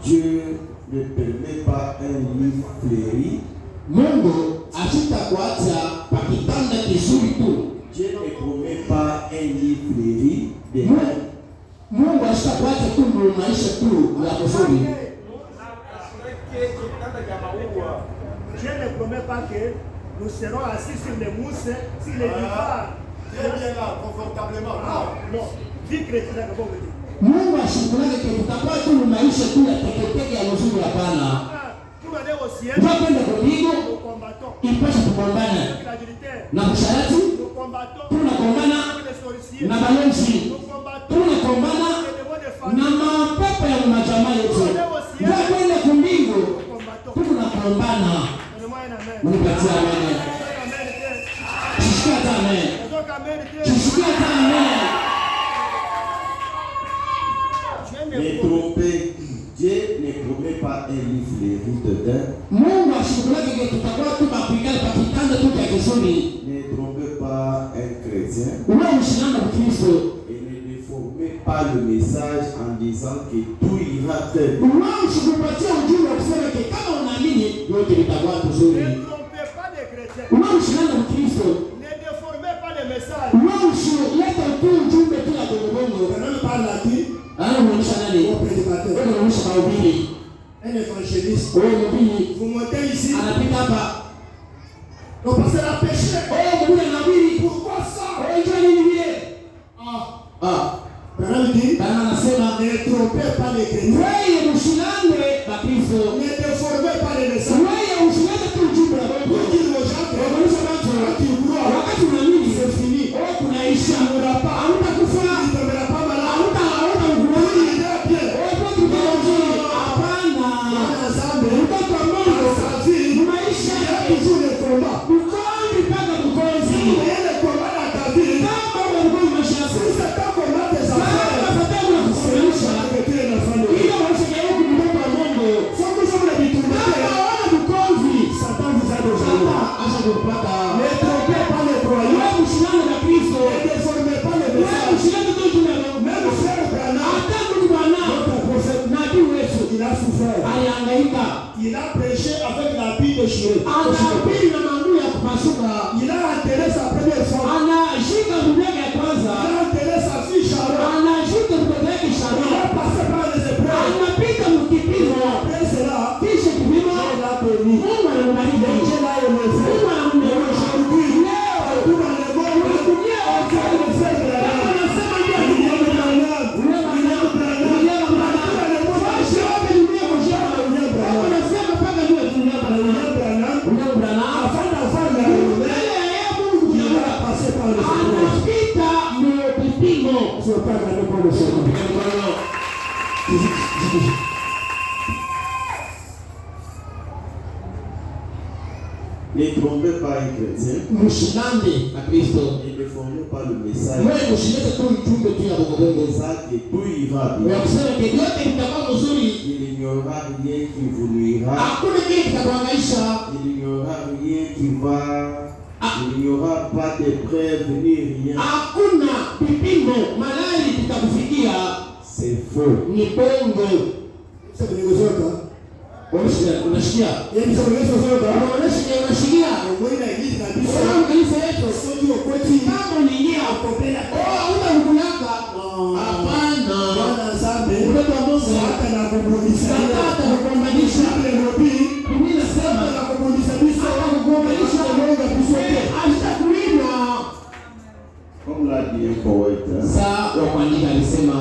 Speaker 3: Dieu ne permet pas un lit fleuri.
Speaker 1: Mungu asitakuacha pakitanda kizuri tu.
Speaker 3: Dieu ne promet pas un lit fleuri.
Speaker 1: Mungu asitakuacha tu maisha tu ya kuzuri.
Speaker 2: Dieu ne promet pas que nous serons assis sur les mousses, sur les livards.
Speaker 3: Très bien là, confortablement.
Speaker 2: Non. Vie chrétienne, c'est bon.
Speaker 1: Mungu ashikulake kutakuwa tu maisha tu ya teketeke ya mzuri hapana. Ndio kwenda kwa Mungu ipasha kupambana na kusharati, tunakombana na balonzi, tunakombana na mapepo ya majamaa yetu. Ndio kwenda kwa Mungu tunakombana. Mnipatie amen. Shika amen. Shika amen.
Speaker 3: Ne trompez, Dieu ne promet pas un lit fleuri dedans.
Speaker 1: Mungu ashikulake kutakuwa tu mapigano pakitanda tu ya kizuri.
Speaker 3: Ne trompez pas un chrétien.
Speaker 1: Unaoshindana na Kristo.
Speaker 3: Et ne déformez pas le message en disant que tout ira très bien.
Speaker 1: Unaoshikupatia ujumbe wa kusema kama unaamini yote itakuwa vizuri.
Speaker 2: Ne trompez pas les chrétiens.
Speaker 1: Unaoshindana na Kristo.
Speaker 2: Ne déformez pas les messages.
Speaker 1: Unaoshileta tu ujumbe tu ya bongo.
Speaker 2: Quand parle là-dessus,
Speaker 1: unaonyesha nani?
Speaker 2: Prédicateur.
Speaker 1: Unaonyesha mahubiri.
Speaker 2: Un évangéliste.
Speaker 1: Mhubiri.
Speaker 2: Vous montez ici.
Speaker 1: Anapita hapa.
Speaker 2: Donc parce que la péché.
Speaker 1: Mhubiri anahubiri.
Speaker 2: Pourquoi ça?
Speaker 1: Unajua nini vile?
Speaker 2: Bwana dit,
Speaker 1: Bwana anasema
Speaker 2: ne trompez pas les chrétiens.
Speaker 1: wewe usilande Bakristo.
Speaker 2: Ne déformez pas les messages.
Speaker 1: Wewe usilete tu ujumbe wa bongo.
Speaker 2: Pour dire aux gens que
Speaker 1: wakati unaamini
Speaker 2: c'est fini.
Speaker 1: Kunaisha. Hautakufa.
Speaker 2: Il a prêché avec la Bible déchirée.
Speaker 1: Il
Speaker 2: a enterré sa première femme. Il a enterré sa fille Sharon. Il a passé par les épreuves. Après cela, il a béni. Dieu l'a aimé. Aujourd'hui, tout dans le monde, on fait le faire de la
Speaker 3: Ne trompez pas un chrétien. Et ne formez pas le message. Que tout ira bien. Il n'y aura rien qui vous nuira. Il n'y aura rien qui va. Il n'y aura pas d'épreuve ni rien. C'est faux.
Speaker 1: Unasikia? Unasikia? Kanisa yetu kama unaingia hutakulaka. Hapana. Mtoto wa Mungu hata kukumbalisha. Biblia inasema
Speaker 3: comme l'a dit un poète.
Speaker 1: Saa wa kuandika alisema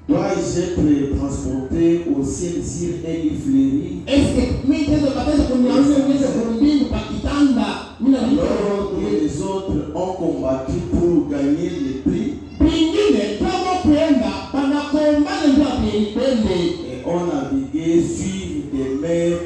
Speaker 3: dois-je être transporté au ciel sur un lit fleuri? Les autres ont combattu pour gagner le prix. Et ont navigué sur des mers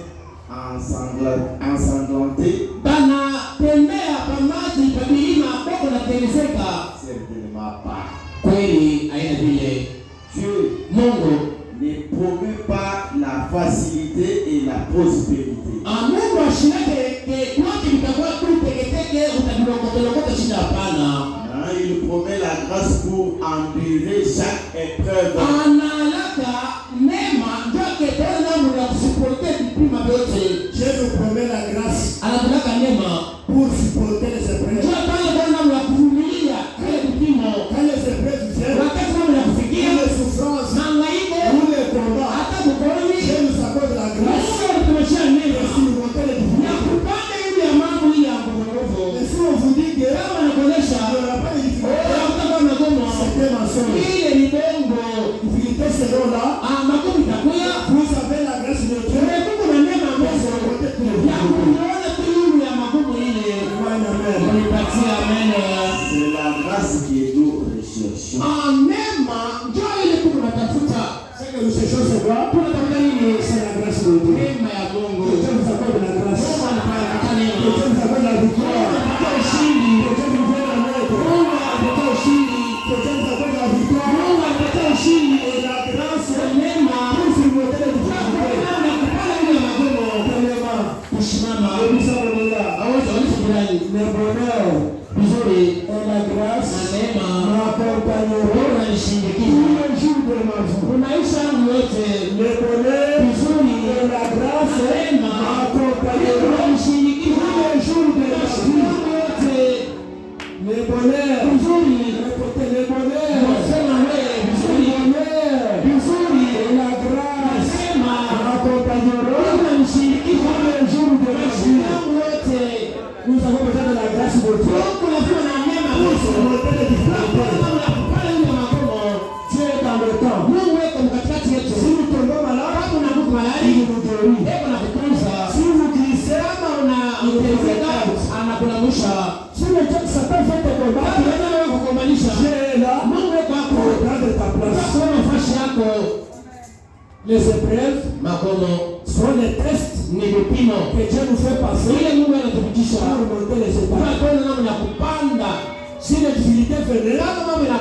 Speaker 3: ensanglanté.
Speaker 1: Bana tembea pamaji pabilima boko na telezeka.
Speaker 3: Certainement pas.
Speaker 1: Kweli aina vile.
Speaker 3: Dieu
Speaker 1: Mungu
Speaker 3: ne promet pas la facilité et la prospérité.
Speaker 1: Mungu ashirake ke kwake vitakuwa tu teketeke utabilokota shida hapana.
Speaker 3: Il promet la grâce pour endurer chaque épreuve.
Speaker 1: Analaka neema ndio tena mna kusuporte vipimo vyote.
Speaker 2: Dieu nous promet la grâce
Speaker 1: Anataka neema
Speaker 2: pour supporter les épreuves.
Speaker 1: ndio tena mna kuvumilia kile vipimo.
Speaker 2: Quand les épreuves viennent,
Speaker 1: Wakati mna kufikia
Speaker 2: les souffrances,
Speaker 1: mangaiko
Speaker 2: tous les combats,
Speaker 1: hata bukoloni
Speaker 2: Dieu nous accorde la grâce.
Speaker 1: Mungu tumeshia neema
Speaker 2: Et si vous montez les
Speaker 1: ya
Speaker 2: difficultés,
Speaker 1: kupanda ile ya mambo ile ya nguvu.
Speaker 2: et si on vous dit que
Speaker 1: Kama nakuonesha
Speaker 2: il n'y aura pas de difficultés,
Speaker 1: utakuwa na gomo.
Speaker 2: c'est un mensonge.
Speaker 1: Ile ni bongo.
Speaker 2: Difficultés seront là.
Speaker 1: Magumu itakuya.
Speaker 2: Vous avez la grâce de Dieu.
Speaker 1: Mungu na neema Mungu ya kuona tu ile ya magumu ile. Unipatie amen.
Speaker 3: C'est la grâce que nous recherchons.
Speaker 1: Neema ndio ile tunatafuta.
Speaker 2: C'est que nous cherchons ce droit.
Speaker 1: Tunatafuta nini?
Speaker 2: C'est la grâce de Dieu.
Speaker 1: Neema ya Mungu.
Speaker 2: Que Dieu nous accorde la grâce.
Speaker 1: Mungu anapata
Speaker 2: Que
Speaker 1: neema.
Speaker 2: Dieu nous accorde la victoire.
Speaker 1: Anapata ushindi.
Speaker 2: Que Dieu nous donne la maître.
Speaker 1: Mungu anapata ushindi.
Speaker 2: Que Dieu nous accorde la victoire.
Speaker 1: Mungu anapata ushindi.
Speaker 2: Et la grâce
Speaker 1: Neema.
Speaker 2: pour surmonter les difficultés.
Speaker 1: Na kupala ile magumu.
Speaker 2: Premièrement,
Speaker 1: Kusimama.
Speaker 2: nous sommes là.
Speaker 1: Aweza walifurahi.
Speaker 2: Le bonheur
Speaker 1: Vizuri.
Speaker 2: et la grâce
Speaker 1: Na neema.
Speaker 2: m'accompagneront
Speaker 1: Unanishindikiza.
Speaker 2: tous les jours de ma vie.
Speaker 1: Maisha yangu yote.
Speaker 2: Le bonheur
Speaker 1: Vizuri.
Speaker 2: et la grâce
Speaker 1: Neema.
Speaker 2: m'accompagneront
Speaker 1: Unanishindikiza.
Speaker 2: tous les jours de ma
Speaker 1: Maisha
Speaker 2: vie.
Speaker 1: yangu yote.
Speaker 2: Le bonheur,
Speaker 1: Vizuri.
Speaker 2: répétez le bonheur,
Speaker 1: Unasema wewe
Speaker 2: le
Speaker 1: vizuri.
Speaker 2: bonheur
Speaker 1: Vizuri.
Speaker 2: et la grâce
Speaker 1: Neema.
Speaker 2: m'accompagneront
Speaker 1: Unanishindikiza.
Speaker 2: tous les jours de ma
Speaker 1: Maisha
Speaker 2: vie.
Speaker 1: yangu yote.
Speaker 2: Nous avons besoin de la grâce de Dieu
Speaker 1: Mungu lazima na neema
Speaker 2: pour
Speaker 1: Mungu.
Speaker 2: surmonter les difficultés.
Speaker 1: Unapopale ile magumu.
Speaker 2: Dieu est dans le temps.
Speaker 1: Mungu yuko katikati yetu.
Speaker 2: Si nous tombons malades,
Speaker 1: Kama unakufa malali,
Speaker 2: il nous guérit.
Speaker 1: yeye anakutunza.
Speaker 2: Si vous glissez,
Speaker 1: Kama unateseka, anakunamusha.
Speaker 2: si le diable Satan fait te combattre,
Speaker 1: Kama wewe kukumanisha,
Speaker 2: Dieu est là
Speaker 1: Mungu yuko hapo.
Speaker 2: pour prendre ta place.
Speaker 1: Kwa nafasi yako.
Speaker 2: Les épreuves
Speaker 1: Makono
Speaker 2: sont les tests
Speaker 1: ni vipimo.
Speaker 2: que Dieu nous fait passer
Speaker 1: Ile Mungu anatupitisha.
Speaker 2: pour monter les étapes.
Speaker 1: Kwa namna ya kupanda.
Speaker 2: Si les difficultés venaient,
Speaker 1: Kama mambo